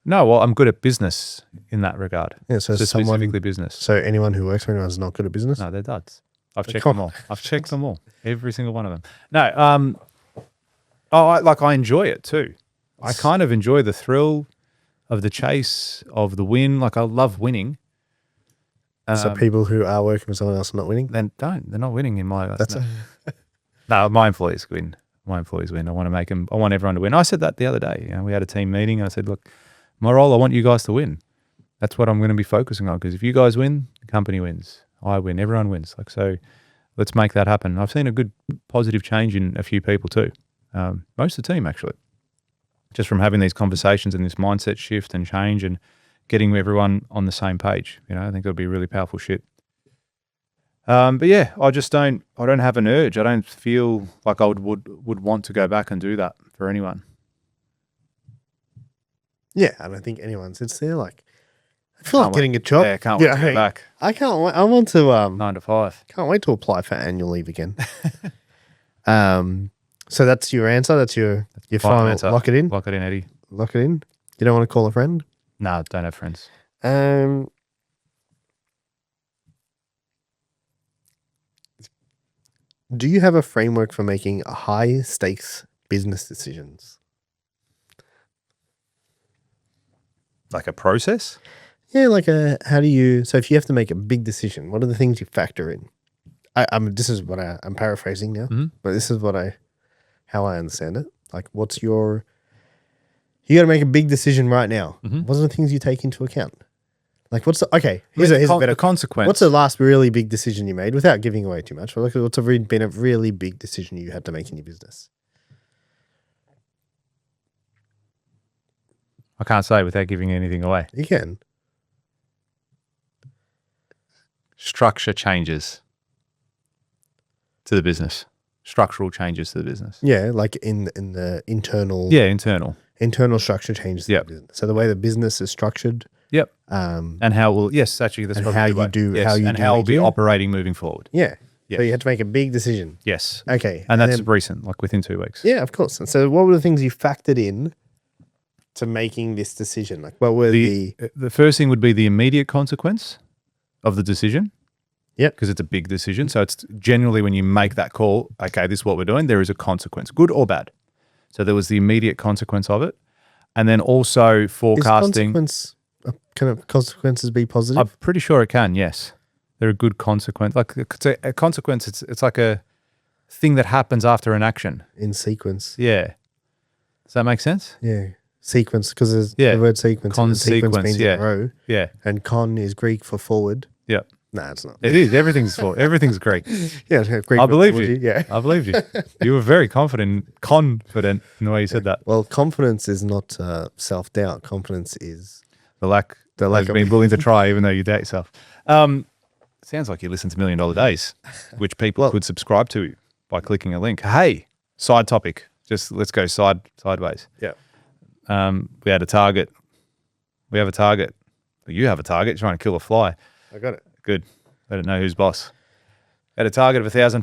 No, well, I'm good at business in that regard. Yeah, so specifically business. So anyone who works for anyone is not good at business? No, they're duds. I've checked them all. I've checked them all. Every single one of them. No, I enjoy it too. I kind of enjoy the thrill of the chase, of the win. Like, I love winning. So people who are working for someone else are not winning? They're not winning in my life. No, my employees win. My employees win. I want to make them. I want everyone to win. I said that the other day. You know, we had a team meeting. And I said, look, my role, I want you guys to win. That's what I'm going to be focusing on, because if you guys win, the company wins. I win. Everyone wins. Like, so let's make that happen. I've seen a good positive change in a few people too. Most of the team, actually. Just from having these conversations and this mindset shift and change and getting everyone on the same page. You know, I think it'll be really powerful shit. But yeah, I don't have an urge. I don't feel like I would want to go back and do that for anyone. Yeah, I don't think anyone sits there like, I feel like getting a job. Yeah, can't wait to get back. I can't wait. I want to 9 to 5. can't wait to apply for annual leave again. So that's your answer. That's your final answer. Lock it in. Lock it in, Eddie. Lock it in. You don't want to call a friend? No, don't have friends. Do you have a framework for making high stakes business decisions? Like a process? Yeah, how do you? So if you have to make a big decision, what are the things you factor in? This is what I'm paraphrasing now, but this is how I understand it. Like, you got to make a big decision right now. What are the things you take into account? Like, here's a better consequence. What's the last really big decision you made without giving away too much? What's been a really big decision you had to make in your business? I can't say without giving anything away. You can. Structure changes to the business. Structural changes to the business. Yeah, like in the internal. Yeah, internal structure changes to the business. So the way the business is structured. Yep. And how will actually that's how you do and how will be operating moving forward. Yeah. Yes. So you had to make a big decision. Yes. Okay. And that's recent, like within 2 weeks. Yeah, of course. And so what were the things you factored in to making this decision? Like, what were the first thing would be the immediate consequence of the decision. Yep. Because it's a big decision. So it's generally when you make that call, okay, this is what we're doing, there is a consequence, good or bad. So there was the immediate consequence of it. And then also forecasting. Can consequences be positive? I'm pretty sure it can, yes. They're a good consequence. Like a consequence, it's like a thing that happens after an action. In sequence. Yeah. Does that make sense? Yeah. Sequence, because there's the word sequence. Sequence means in row. Yeah. And con is Greek for forward. Yeah. No, it's not. It is. Everything's Greek. Yeah, Greek. I believe you. Yeah. I believed you. You were very confident in the way you said that. Well, confidence is not self-doubt. Confidence is the lack of being willing to try, even though you doubt yourself. Sounds like you listen to $1 Million Days, which people could subscribe to by clicking a link. Hey, side topic. Just let's go sideways. Yeah. We had a target. We have a target. You have a target. You're trying to kill a fly. I got it. Good. Let it know who's boss. Had a target of 1,000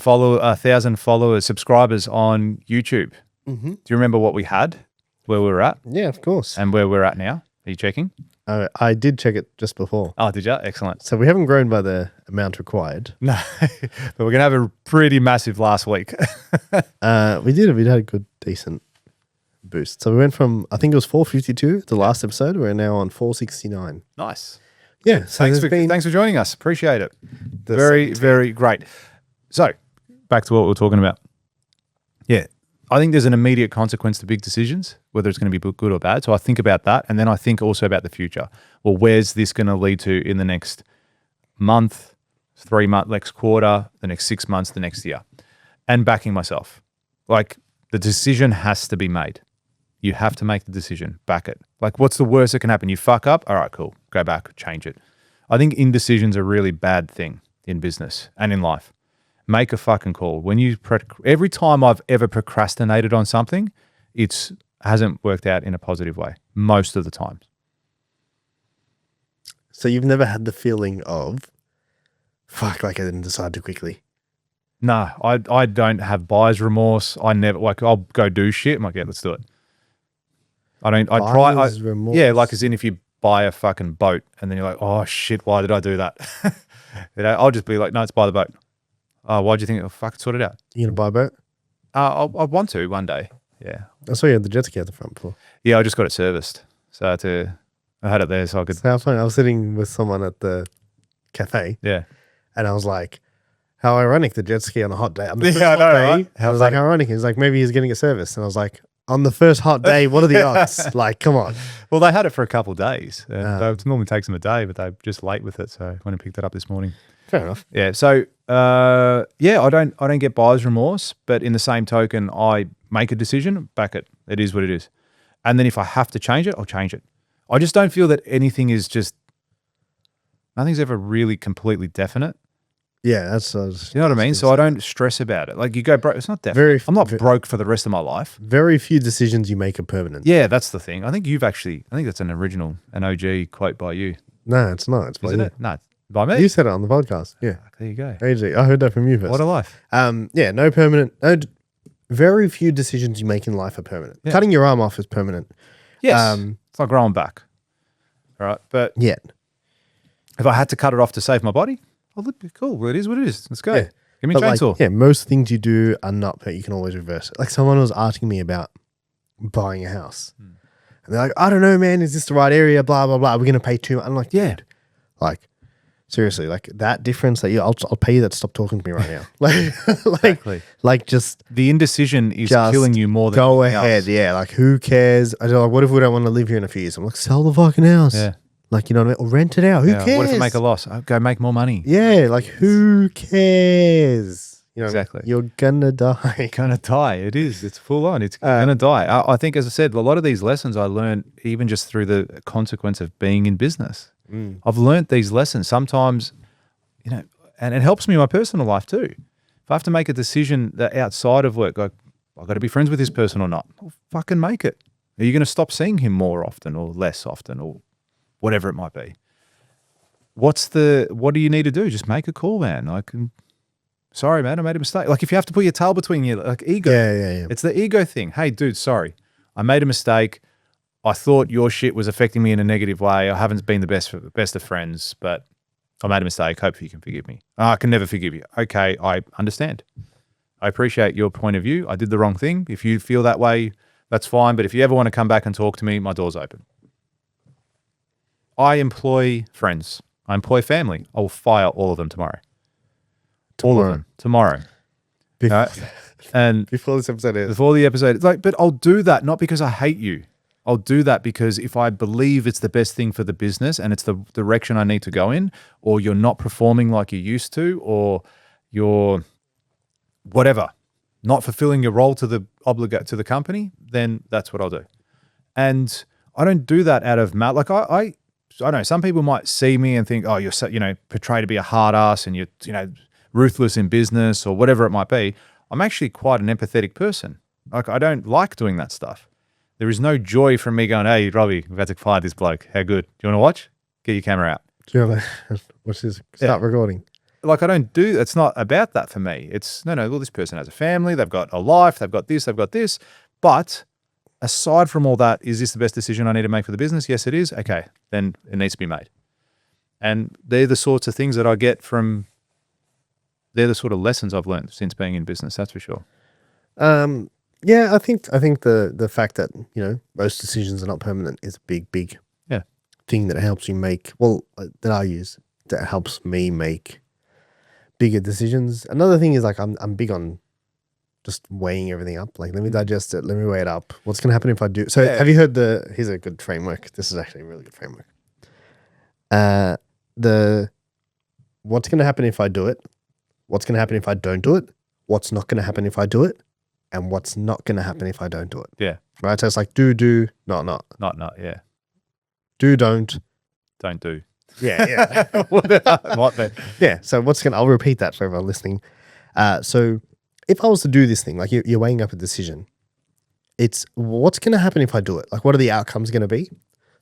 followers, subscribers on YouTube. Mm-hmm. Do you remember what we had, where we were at? Yeah, of course. And where we're at now? Are you checking? I did check it just before. Oh, did you? Excellent. So we haven't grown by the amount required. No, but we're going to have a pretty massive last week. We did. We had a good, decent boost. So we went from, I think it was 452, the last episode. We're now on 469. Nice. Yeah. So thanks for joining us. Appreciate it. Very, very great. So back to what we were talking about. Yeah. I think there's an immediate consequence to big decisions, whether it's going to be good or bad. So I think about that. And then I think also about the future. Well, where's this going to lead to in the next month, 3 months, next quarter, the next 6 months, the next year? And backing myself. Like the decision has to be made. You have to make the decision. Back it. Like what's the worst that can happen? You fuck up? All right, cool. Go back, change it. I think indecision's a really bad thing in business and in life. Make a fucking call. Every time I've ever procrastinated on something, it hasn't worked out in a positive way most of the time. So you've never had the feeling of, fuck, like I didn't decide too quickly. No, I don't have buyer's remorse. I never, like I'll go do shit. I'm like, yeah, let's do it. Buyer's remorse? Yeah, like as in if you buy a fucking boat and then you're like, oh shit, why did I do that? I'll just be like, no, it's buy the boat. Oh, why'd you think? Oh, fuck, sort it out. You gonna buy a boat? I want to one day. Yeah. I saw you had the jet ski at the front before. Yeah, I just got it serviced. So I had it there so I could. So how funny. I was sitting with someone at the cafe. Yeah. And I was like, how ironic the jet ski on a hot day. Yeah, I know, right? I was like, how ironic. He was like, maybe he's getting it serviced. And I was like, on the first hot day, what are the odds? Like, come on. Well, they had it for a couple of days. It normally takes them a day, but they're just late with it. So I went and picked it up this morning. Fair enough. Yeah. So, I don't get buyer's remorse, but in the same token, I make a decision, back it. It is what it is. And then if I have to change it, I'll change it. I just don't feel that nothing's ever really completely definite. Yeah, that's you know what I mean? So I don't stress about it. Like you go broke, it's not definite. I'm not broke for the rest of my life. Very few decisions you make are permanent. Yeah, that's the thing. I think that's an OG quote by you. No, it's not. It's by Isn't you. it? No, it's by me. You said it on the podcast. Yeah. There you go. AG, I heard that from you first. What a life. Yeah, no permanent. Very few decisions you make in life are permanent. Yeah. Cutting your arm off is permanent. Yes. It's not growing back. All right. But Yeah. if I had to cut it off to save my body, oh, look, cool. Well, it is what it is. Let's go. Yeah. Give me a But like, chainsaw. yeah, most things you do are not, but you can always reverse it. Like someone was asking me about buying a house. And they're like, I don't know, man, is this the right area? Blah, blah, blah. We're going to pay too much. I'm like, dude, like, seriously, like that difference that I'll pay you that. Stop talking to me right now. Exactly. Like just The indecision is Just killing you more than go anything ahead. else. Yeah. Like who cares? I don't like, what if we don't want to live here in a few years? I'm like, sell the fucking house. Yeah. Like, you know what I mean? Or rent it out. Who Yeah. cares? What if I make a loss? I'll go make more money. Yeah. Like who cares? You know, Exactly. You're gonna die. Gonna die. It is. It's full on. It's gonna die. I think, as I said, a lot of these lessons I learned even just through the consequence of being in business. I've learned these lessons. Sometimes, you know, and it helps me in my personal life too. If I have to make a decision that outside of work, like I've got to be friends with this person or not, well, fucking make it. Are you going to stop seeing him more often or less often or whatever it might be? What do you need to do? Just make a call, man. Sorry, man, I made a mistake. Like if you have to put your tail between you, like ego. Yeah. It's the ego thing. Hey, dude, sorry. I made a mistake. I thought your shit was affecting me in a negative way. I haven't been the best of friends, but I made a mistake. Hope you can forgive me. I can never forgive you. Okay, I understand. I appreciate your point of view. I did the wrong thing. If you feel that way, that's fine. But if you ever want to come back and talk to me, my door's open. I employ friends. I employ family. I will fire all of them tomorrow. All of them tomorrow. And Before this episode is. before the episode, it's like, but I'll do that not because I hate you. I'll do that because if I believe it's the best thing for the business and it's the direction I need to go in, or you're not performing like you used to, or you're whatever, not fulfilling your role to the company, then that's what I'll do. And I don't do that out of like I don't know. Some people might see me and think, oh, you're so, portray to be a hard ass and you're ruthless in business or whatever it might be. I'm actually quite an empathetic person. Like I don't like doing that stuff. There is no joy from me going, hey, Robbie, we've had to fire this bloke. How good? Do you want to watch? Get your camera out. Do you want to watch this? Start recording. Like I don't do, it's not about that for me. It's no, well, this person has a family. They've got a life. They've got this. But aside from all that, is this the best decision I need to make for the business? Yes, it is. Okay, then it needs to be made. And they're the sorts of things that I get from, they're the sort of lessons I've learned since being in business. That's for sure. Yeah, I think the fact that most decisions are not permanent is a big thing that helps you make. Well, that I use that helps me make bigger decisions. Another thing is like I'm big on just weighing everything up. Like let me digest it. Let me weigh it up. What's going to happen if I do? So have you heard here's a good framework. This is actually a really good framework. What's going to happen if I do it? What's going to happen if I don't do it? What's not going to happen if I do it? And what's not going to happen if I don't do it? Yeah. Right? So it's like do, not. Not, yeah. Do, don't. Don't do. Yeah. What then? Yeah. So I'll repeat that for everyone listening. So if I was to do this thing, like you're weighing up a decision, it's what's going to happen if I do it? Like what are the outcomes going to be?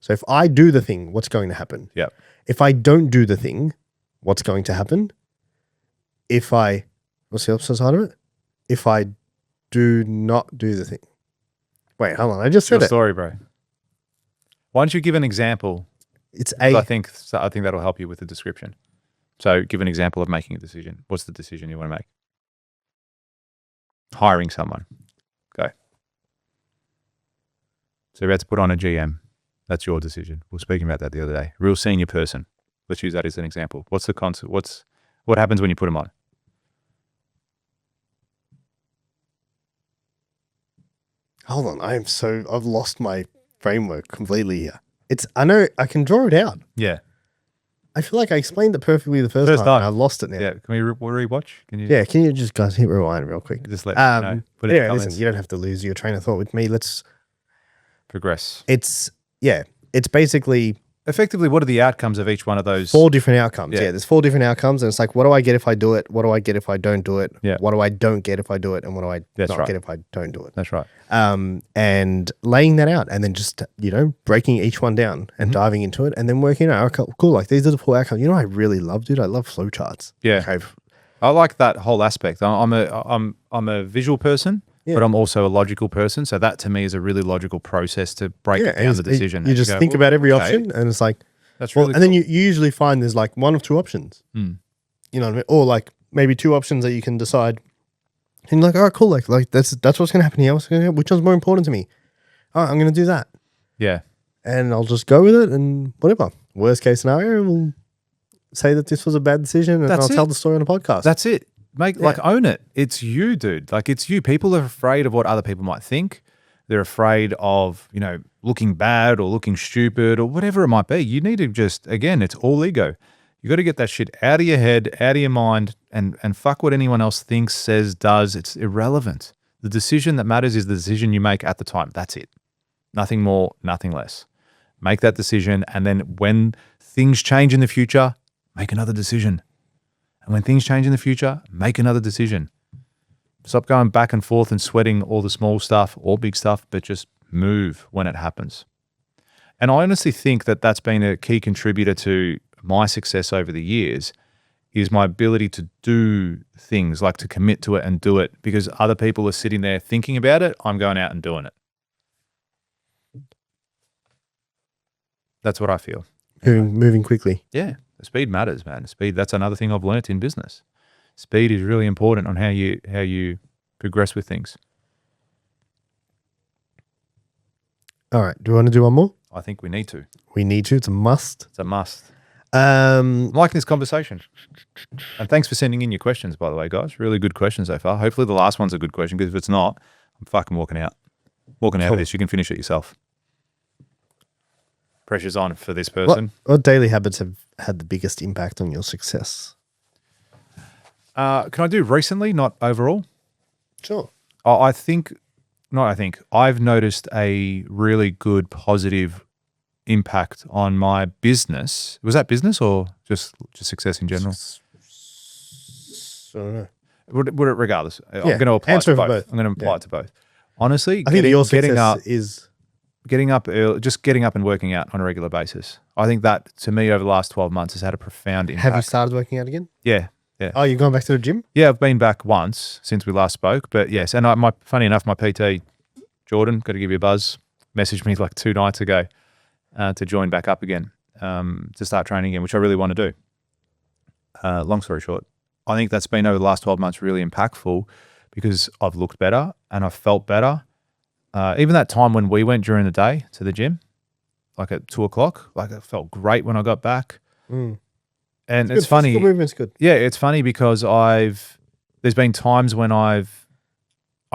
So if I do the thing, what's going to happen? Yeah. If I don't do the thing, what's going to happen? What's the opposite side of it? If I do not do the thing. Wait, hold on. I just said Your it. story, bro. Why don't you give an example? I think that'll help you with the description. So give an example of making a decision. What's the decision you want to make? Hiring someone. Go. So you're about to put on a GM. That's your decision. We were speaking about that the other day. Real senior person. Let's use that as an example. What's the concept? What happens when you put them on? Hold on. I've lost my framework completely here. I know I can draw it out. Yeah. I feel like I explained it perfectly the first time. And I lost it now. Yeah. Can we rewatch? Can you? Yeah. Can you just guys hit rewind real quick? Just let me know. Put it in the Anyway, listen, comments. you don't have to lose your train of thought with me. Let's Progress. It's basically effectively, what are the outcomes of each one of those? 4 different outcomes. Yeah. Yeah, there's 4 different outcomes, and it's like, what do I get if I do it? What do I get if I don't do it? Yeah. What do I don't get if I do it? And what do I That's not right. get if I don't do it? That's right. And laying that out, and then just, breaking each one down and diving into it, and then working out, okay, cool, like these are the 4 outcomes. You know what I really love, dude? I love flowcharts. Yeah. Okay. I like that whole aspect. I'm a visual person, Yeah. but I'm also a logical person. So that to me is a really logical process to break down the decision. You and just go, think "Well, about every okay, option, and it's like, That's well, really and then you usually find there's like 1 or 2 options. Mm. You know what I mean? Or like maybe 2 options that you can decide. And you're like, all right, cool. Like that's what's gonna happen here. Which one's more important to me? All right, I'm gonna do that, Yeah. and I'll just go with it. And whatever. Worst case scenario, we'll say that this was a bad decision, and That's I'll tell it. the story on a podcast. That's it. Own it. It's you, dude. Like it's you. People are afraid of what other people might think. They're afraid of, looking bad or looking stupid or whatever it might be. You need to just, again, it's all ego. You got to get that shit out of your head, out of your mind, and fuck what anyone else thinks, says, does. It's irrelevant. The decision that matters is the decision you make at the time. That's it. Nothing more, nothing less. Make that decision, and then when things change in the future, make another decision. And when things change in the future, make another decision. Stop going back and forth and sweating all the small stuff or big stuff, but just move when it happens. And I honestly think that that's been a key contributor to my success over the years, is my ability to do things, like to commit to it and do it, because other people are sitting there thinking about it. I'm going out and doing it. That's what I feel. moving quickly. Yeah. The speed matters, man. Speed, that's another thing I've learnt in business. Speed is really important on how you progress with things. All right. Do you want to do one more? I think we need to. We need to. It's a must. It's a must. I'm liking this conversation. And thanks for sending in your questions, by the way, guys. Really good questions so far. Hopefully the last one's a good question, because if it's not, I'm fucking walking out. Walking out of this. You can finish it yourself. Pressure's on for this person. What daily habits have had the biggest impact on your success? Can I do recently, not overall? Sure. I've noticed a really good positive impact on my business. Was that business or just success in general? I don't know. Regardless, I'm going to apply it answer to for both. both. I'm going to apply it to both. Honestly, I think your success is getting up early, just getting up and working out on a regular basis. I think that, to me, over the last 12 months has had a profound impact. Have you started working out again? Yeah. Oh, you're going back to the gym? Yeah, I've been back once since we last spoke, but yes. And funny enough, my PT, Jordan, got to give you a buzz, messaged me like 2 nights ago to join back up again, to start training again, which I really want to do. Long story short, I think that's been over the last 12 months really impactful, because I've looked better and I've felt better. Even that time when we went during the day to the gym, like at 2:00, like it felt great when I got back. And it's funny. Physical movement's good. Yeah, it's funny because there's been times when I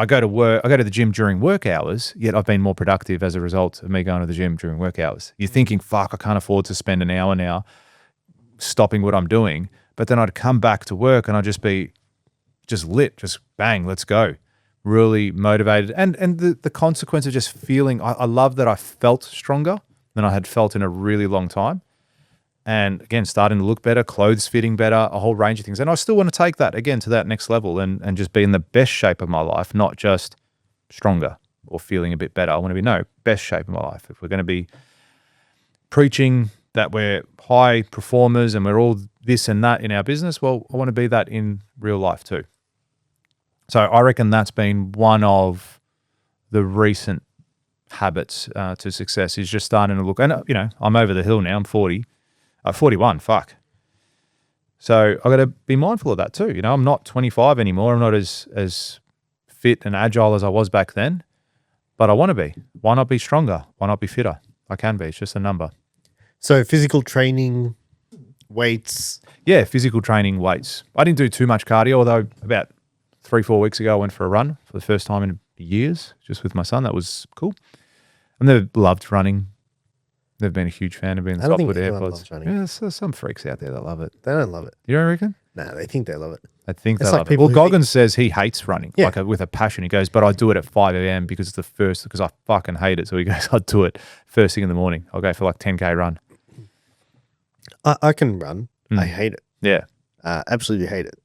go to the gym during work hours, yet I've been more productive as a result of me going to the gym during work hours. You're thinking, fuck, I can't afford to spend an hour now stopping what I'm doing. But then I'd come back to work and I'd just be just lit, just bang, let's go. Really motivated. And the consequence of just feeling, I love that I felt stronger than I had felt in a really long time. And again, starting to look better, clothes fitting better, a whole range of things. And I still want to take that again to that next level and just be in the best shape of my life, not just stronger or feeling a bit better. I want to be, best shape of my life. If we're going to be preaching that we're high performers and we're all this and that in our business, well, I want to be that in real life too. So I reckon that's been one of the recent habits to success, is just starting to look, and I'm over the hill now, I'm 41, fuck. So I got to be mindful of that too. I'm not 25 anymore. I'm not as fit and agile as I was back then, but I want to be. Why not be stronger? Why not be fitter? I can be. It's just a number. So physical training, weights. Yeah, physical training, weights. I didn't do too much cardio, although about 3-4 weeks ago I went for a run for the first time in years, just with my son. That was cool. I've never loved running. Never been a huge fan of being in the top with AirPods. Yeah, there's some freaks out there that love it. They don't love it. You don't reckon? No, they think they love it. I think It's they like love it. people Well, who Goggins says he hates running, Yeah. with a passion. He goes, but I do it at 5 a.m. because I fucking hate it. So he goes, I'll do it first thing in the morning. I'll go for like 10K run. I can run. I hate it. Yeah. Absolutely hate it.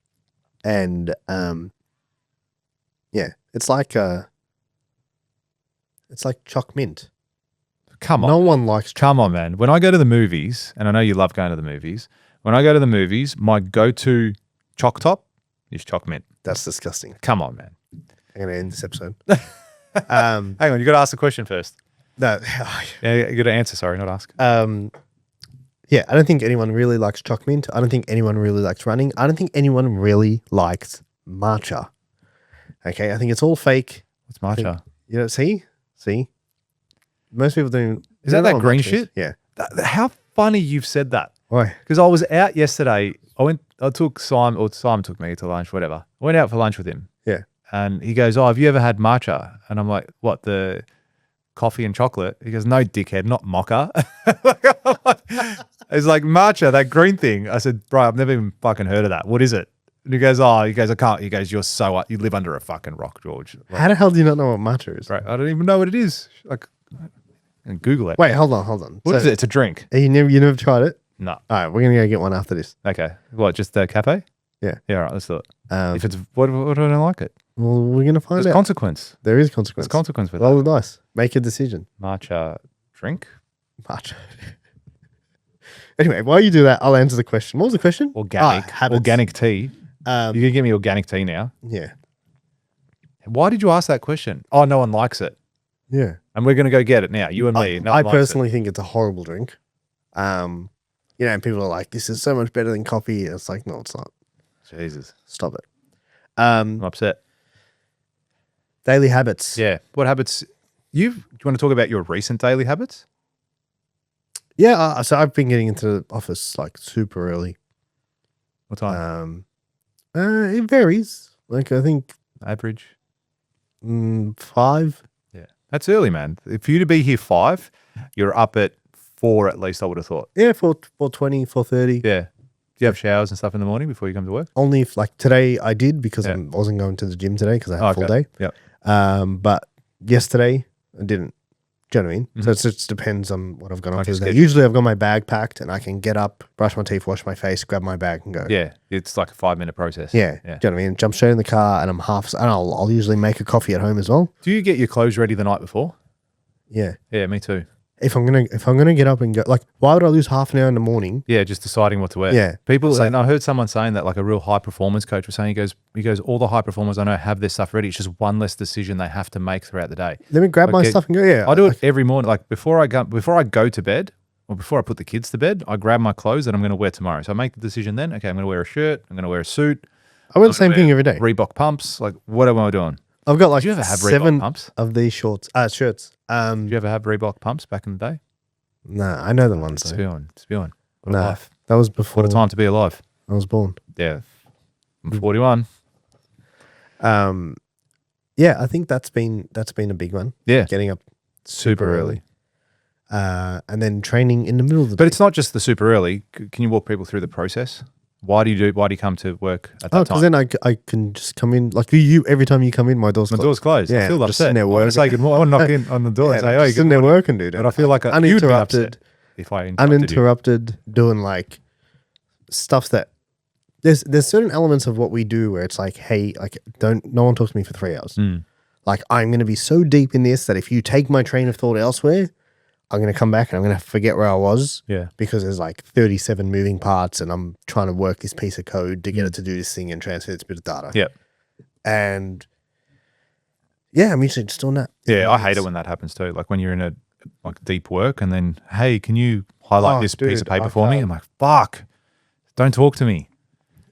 And yeah, it's like choc mint. Come on. No one likes choc. Come on, man. When I go to the movies, and I know you love going to the movies, when I go to the movies, my go-to choc top is choc mint. That's disgusting. Come on, man. I'm gonna end this episode. Hang on, you got to ask the question first. No. Yeah, you got to answer. Sorry, not ask. Yeah, I don't think anyone really likes choc mint. I don't think anyone really likes running. I don't think anyone really likes matcha. Okay, I think it's all fake. What's matcha? You know, see? Most people don't. Is that green shit? Yeah. How funny you've said that. Why? Because I was out yesterday. I took Simon, or Simon took me to lunch, whatever. I went out for lunch with him. Yeah. And he goes, "Oh, have you ever had matcha?" And I'm like, "What, the coffee and chocolate?" He goes, "No, dickhead, not mocha." It's like matcha, that green thing. I said, "Bro, I've never even fucking heard of that. What is it?" And he goes, "I can't." He goes, "You live under a fucking rock, George." Like, how the hell do you not know what matcha is? right. I don't even know what it is. Like, and Google it. Wait, hold on. What is it? It's a drink. You never tried it? No. All right, we're gonna go get one after this. Okay. What, just the cafe? Yeah. Yeah, all right, let's do it. If it's, what do I don't like it? Well, we're gonna find There's out. consequence. There is consequence. There's consequence with Well, nice. Make a decision. matcha drink. Matcha. Anyway, while you do that, I'll answer the question. What was the question? Organic. Habits. Organic tea. You're going to give me organic tea now. Yeah. Why did you ask that question? Oh, no one likes it. Yeah. And we're going to go get it now. You and me. No I one likes personally think it's a horrible drink. And people are like, this is so much better than coffee. It's like, no, it's not. it. Jesus. Stop it. I'm upset. Daily habits. Yeah. What habits? Do you want to talk about your recent daily habits? Yeah. So I've been getting into the office like super early. What time? It varies. Like I think Average? 5. Yeah. That's early, man. For you to be here 5, you're up at 4 at least, I would have thought. Yeah, 4:20, 4:30. Yeah. Do you have showers and stuff in the morning before you come to work? Only if like today I did because I wasn't going to the gym today because I had a full day. Yeah. But yesterday I didn't. Do you know what I mean? Mm-hmm. So it just depends on what I've got on Like for your the day. schedule. Usually I've got my bag packed and I can get up, brush my teeth, wash my face, grab my bag and go. Yeah. It's like a 5-minute process. Yeah. Yeah. Do you know what I mean? Jump straight in the car and I'll usually make a coffee at home as well. Do you get your clothes ready the night before? Yeah. Yeah, me too. If I'm gonna get up and go, like, why would I lose half an hour in the morning? Yeah, just deciding what to wear. Yeah. People saying, I heard someone saying that, like a real high performance coach was saying, he goes, all the high performers I know have their stuff ready. It's just one less decision they have to make throughout the day. Let me grab my stuff and go. Yeah. I do it every morning. Like before I go to bed or before I put the kids to bed, I grab my clothes that I'm going to wear tomorrow. So I make the decision then, okay, I'm going to wear a shirt. I'm going to wear a suit. I wear the same thing every day. Reebok pumps. Like what am I doing? I've got like Did you ever have 7 Reebok pumps? of these shirts. Did you ever have Reebok pumps back in the day? Nah, I know the ones. Spewing. What a Nah, life. that was before What a time to be alive. I was born. Yeah. I'm 41. Yeah, I think that's been a big one. Yeah. Getting up Super early. and then training in the middle of the But it's not just the super early. Can you walk people through the process? Why do you come to work at that because time? then I can just come in like you every time you come in my door's My closed. door's closed. I Yeah, feel just upset. sitting there I want to working. say good morning. I want to knock in on the door and say, just good sitting there morning. working, dude. But I feel like you'd be uninterrupted, upset if I interrupted you. uninterrupted, doing like stuff that there's certain elements of what we do where it's like, hey, like no one talks to me for 3 hours. Like I'm going to be so deep in this that if you take my train of thought elsewhere, I'm going to come back and I'm going to forget where I was. Yeah. Because there's like 37 moving parts and I'm trying to work this piece of code to get it to do this thing and transfer this bit of data. Yeah. And yeah, I'm usually just doing that. Yeah, I hate it when that happens too. Like when you're in a deep work and then, hey, can you highlight this piece of dude, paper for me? I'm like, fuck, don't talk to me.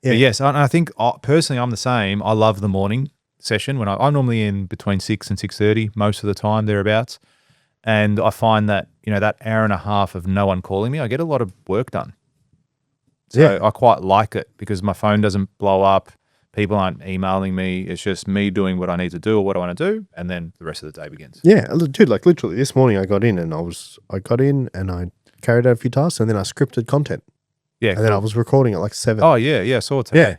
Yeah. But yes, I think personally I'm the same. I love the morning session when I'm normally in between 6 and 6:30 most of the time, thereabouts. And I find that, that hour and a half of no one calling me, I get a lot of work done. So I quite like it because my phone doesn't blow up. People aren't emailing me. It's just me doing what I need to do or what I want to do. And then the rest of the day begins. Yeah, dude, like literally this morning I got in and I carried out a few tasks and then I scripted content. Yeah. And then I was recording at like 7. Oh, yeah. Yeah. I saw it today. Yeah.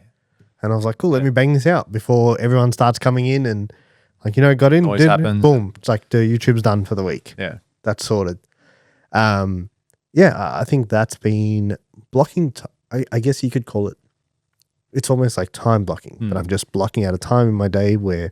And I was like, cool, let me bang this out before everyone starts coming in and got in, Always happens. boom. It's like the YouTube's done for the week. Yeah. That's sorted. And Yeah, I think that's been blocking. I guess you could call it. It's almost like time blocking, but I'm just blocking out a time in my day where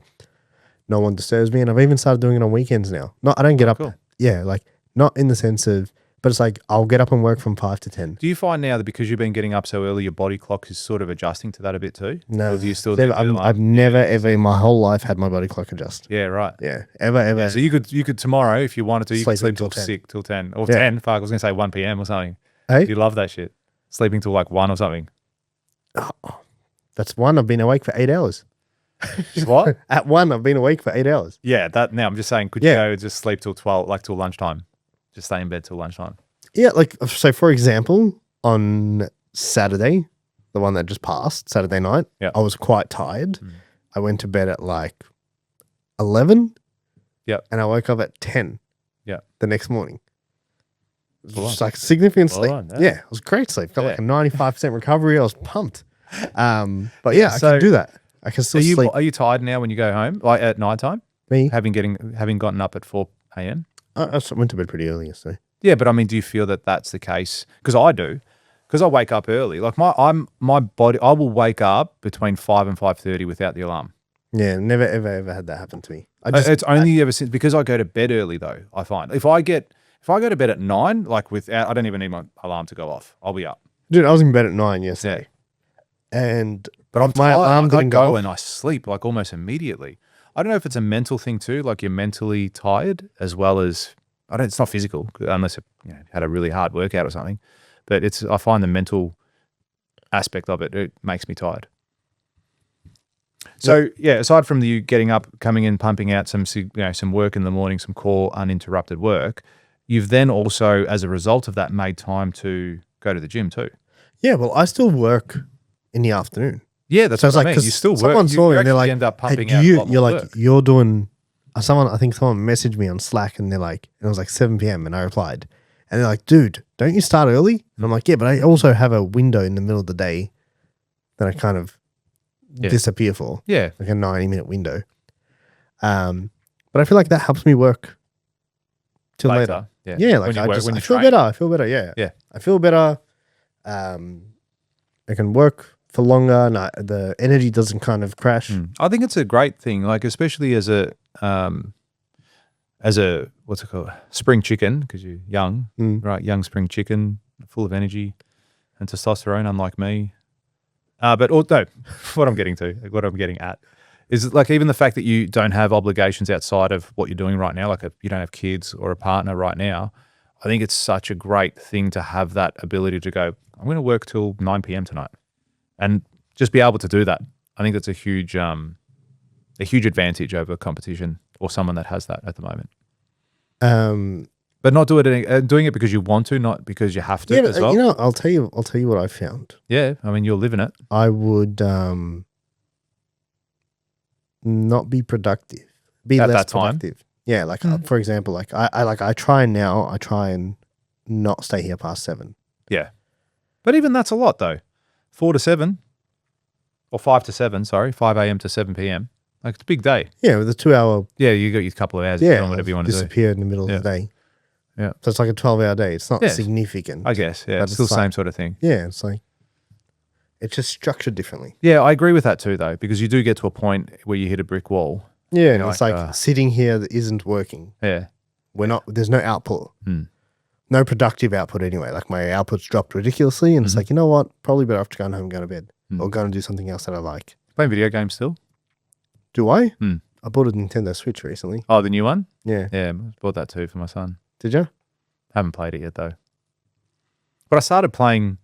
no one disturbs me, and I've even started doing it on weekends now. Not, I don't get up. Cool. Yeah, like not in the sense of, but it's like I'll get up and work from 5 to 10. Do you find now that because you've been getting up so early, your body clock is sort of adjusting to that a bit too? No, Or do you still? I've never ever in my whole life had my body clock adjust. Yeah, right. Yeah, ever. So you could tomorrow if you wanted to, you could sleep Sleep till until 10. 6 till 10 or Yeah. 10. Fuck, I was gonna say 1 p.m. or something. Hey, You love that shit. Sleeping till like 1 or something. that's one. I've been awake for 8 hours. What? At 1, I've been awake for 8 hours. Yeah, that now I'm just saying, could you go just sleep till 12, like till lunchtime? Just stay in bed till lunchtime. Yeah, like so. For example, on Saturday, the one that just passed, Saturday night, Yeah. I was quite tired. I went to bed at like 11. Yep. And I woke up at 10. Yeah. The next morning. It Well was done. like significant Well sleep. done, yeah. Yeah, it was great sleep. Felt Yeah. like a 95% recovery. I was pumped. But yeah, I So- can do that. I can still sleep. Are you tired now when you go home, like at nighttime, Me, having gotten up at 4 a.m.? I went to bed pretty early yesterday. Yeah, but I mean, do you feel that that's the case? Because I do, because I wake up early. Like my body, I will wake up between 5 and 5:30 without the alarm. Yeah, never ever had that happen to me. It's only ever since because I go to bed early though. I find if I go to bed at 9, like I don't even need my alarm to go off. I'll be up. Dude, I was in bed at 9 yesterday. And But I'm my alarm I didn't go go off. and I sleep like almost immediately. I don't know if it's a mental thing too, like you're mentally tired as well as it's not physical unless you had a really hard workout or something. But I find the mental aspect of it makes me tired. So yeah, aside from you getting up, coming in, pumping out some work in the morning, some core uninterrupted work, you've then also, as a result of that, made time to go to the gym too. Yeah, well, I still work in the afternoon. Yeah, that's So what it's I like, mean. 'cause You still work. someone saw me and they're like, end up Hey, pumping out a lot more you're like, work. you're doing, I think someone messaged me on Slack and they're like, and it was like 7 p.m. and I replied, and they're like, dude, don't you start early? And I'm like, yeah, but I also have a window in the middle of the day that I kind of disappear for, Yeah. like a 90-minute window. But I feel like that helps me work till later. Yeah. Yeah, like I feel better. I feel better. Yeah. Yeah. I feel better. I can work for longer and the energy doesn't kind of crash. I think it's a great thing, like especially as a what's it called, spring chicken, because you're young, right? Young spring chicken, full of energy and testosterone, unlike me. But no, what I'm getting at is like even the fact that you don't have obligations outside of what you're doing right now, like you don't have kids or a partner right now. I think it's such a great thing to have that ability to go, I'm going to work till 9 p.m. tonight and just be able to do that. I think that's a huge advantage over competition or someone that has that at the moment. But not doing it because you want to, not because you have to as well. You know, I'll tell you what I found. Yeah, I mean, you're living it. I would not be productive. Be At less that time? productive. Yeah, like for example, like I try and not stay here past 7. Yeah. But even that's a lot though. 4 to 7 or 5 to 7, sorry, 5 a.m. to 7 p.m. Like it's a big day. Yeah, with a 2-hour Yeah, you got your couple of hours to do whatever you want to do. disappear in the middle of the day. Yeah. So it's like a 12-hour day. It's not Yeah. significant. I guess, yeah. But It's still it's the like- same sort of thing. Yeah, it's like it's just structured differently. Yeah, I agree with that too though, because you do get to a point where you hit a brick wall. Yeah, and You're it's like, like sitting here that isn't working. Yeah. There's no output. No productive output anyway. Like my output's dropped ridiculously and it's like, you know what? Probably better off to going home and go to bed or go and do something else that I like. Playing video games still? Do I? I bought a Nintendo Switch recently. Oh, the new one? Yeah. Yeah, I bought that too for my son. Did you? Haven't played it yet though. But I started playing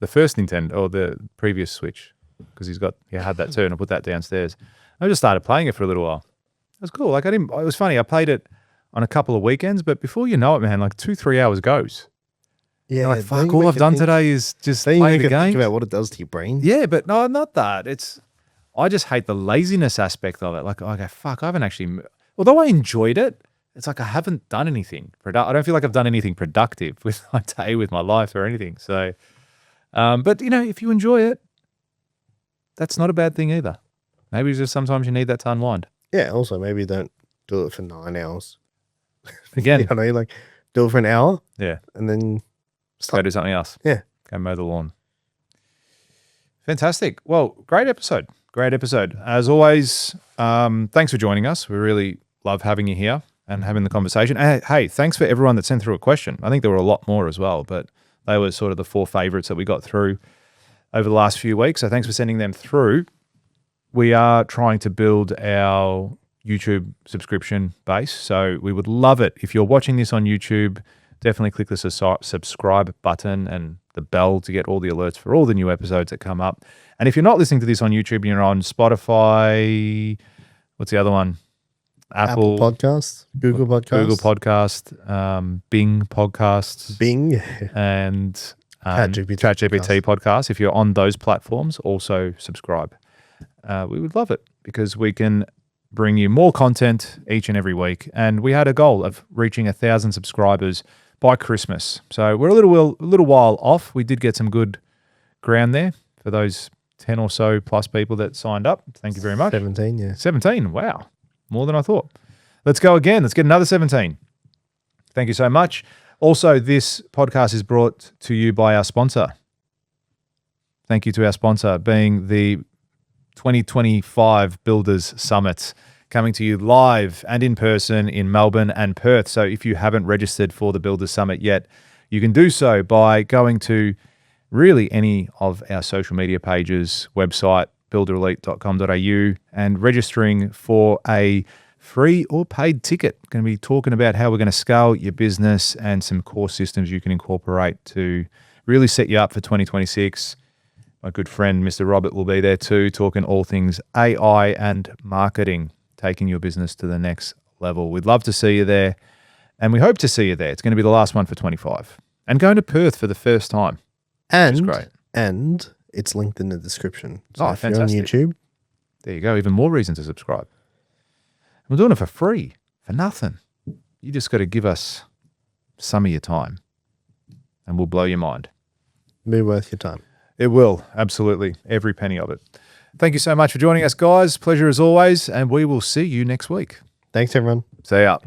the first Nintendo or the previous Switch because he had that too, and I put that downstairs. I just started playing it for a little while. It was cool. Like it was funny. I played it on a couple of weekends, but before you know it, man, like 2-3 hours goes. Yeah. You're like, fuck, all I've done today is just Then you play make the you think game. about what it does to your brain. Yeah, but no, not that. I just hate the laziness aspect of it. Like I go, fuck, I haven't actually, although I enjoyed it, it's like I haven't done anything. I don't feel like I've done anything productive with my day, with my life or anything. So, but if you enjoy it, that's not a bad thing either. Maybe it's just sometimes you need that to unwind. Yeah. Also, maybe don't do it for 9 hours. Again, Like do it for an hour yeah. and then Go do something else. Yeah. Go mow the lawn. Fantastic. Well, great episode. Great episode. As always, thanks for joining us. We really love having you here and having the conversation. And hey, thanks for everyone that sent through a question. I think there were a lot more as well, but they were sort of the 4 favorites that we got through over the last few weeks. So thanks for sending them through. We are trying to build our YouTube subscription base. So we would love it. If you're watching this on YouTube, definitely click the subscribe button and the bell to get all the alerts for all the new episodes that come up. And if you're not listening to this on YouTube and you're on Spotify, what's the other one? Apple Podcasts, Google Podcasts, Bing Podcasts, Bing, and ChatGPT Podcasts. If you're on those platforms, also subscribe. We would love it because we can bring you more content each and every week. And we had a goal of reaching 1,000 subscribers by Christmas. So we're a little while off. We did get some good ground there for those 10 or so plus people that signed up. Thank you very much. 17, yeah. 17, wow. More than I thought. Let's go again. Let's get another 17. Thank you so much. Also, this podcast is brought to you by our sponsor. Thank you to our sponsor, being the 2025 Builders Summit, coming to you live and in person in Melbourne and Perth. So if you haven't registered for the Builders Summit yet, you can do so by going to really any of our social media pages, website, builderelite.com.au, and registering for a free or paid ticket. Going to be talking about how we're going to scale your business and some core systems you can incorporate to really set you up for 2026. My good friend, Mr. Robert, will be there too, talking all things AI and marketing, taking your business to the next level. We'd love to see you there, and we hope to see you there. It's going to be the last one for 25. And going to Perth for the first time. And, which is great. And it's linked in the description. So if fantastic. you're on YouTube. There you go. Even more reason to subscribe. We're doing it for free, for nothing. You just got to give us some of your time, and we'll blow your mind. Be worth your time. It will, absolutely. Every penny of it. Thank you so much for joining us, guys. Pleasure as always, and we will see you next week. Thanks, everyone. See ya.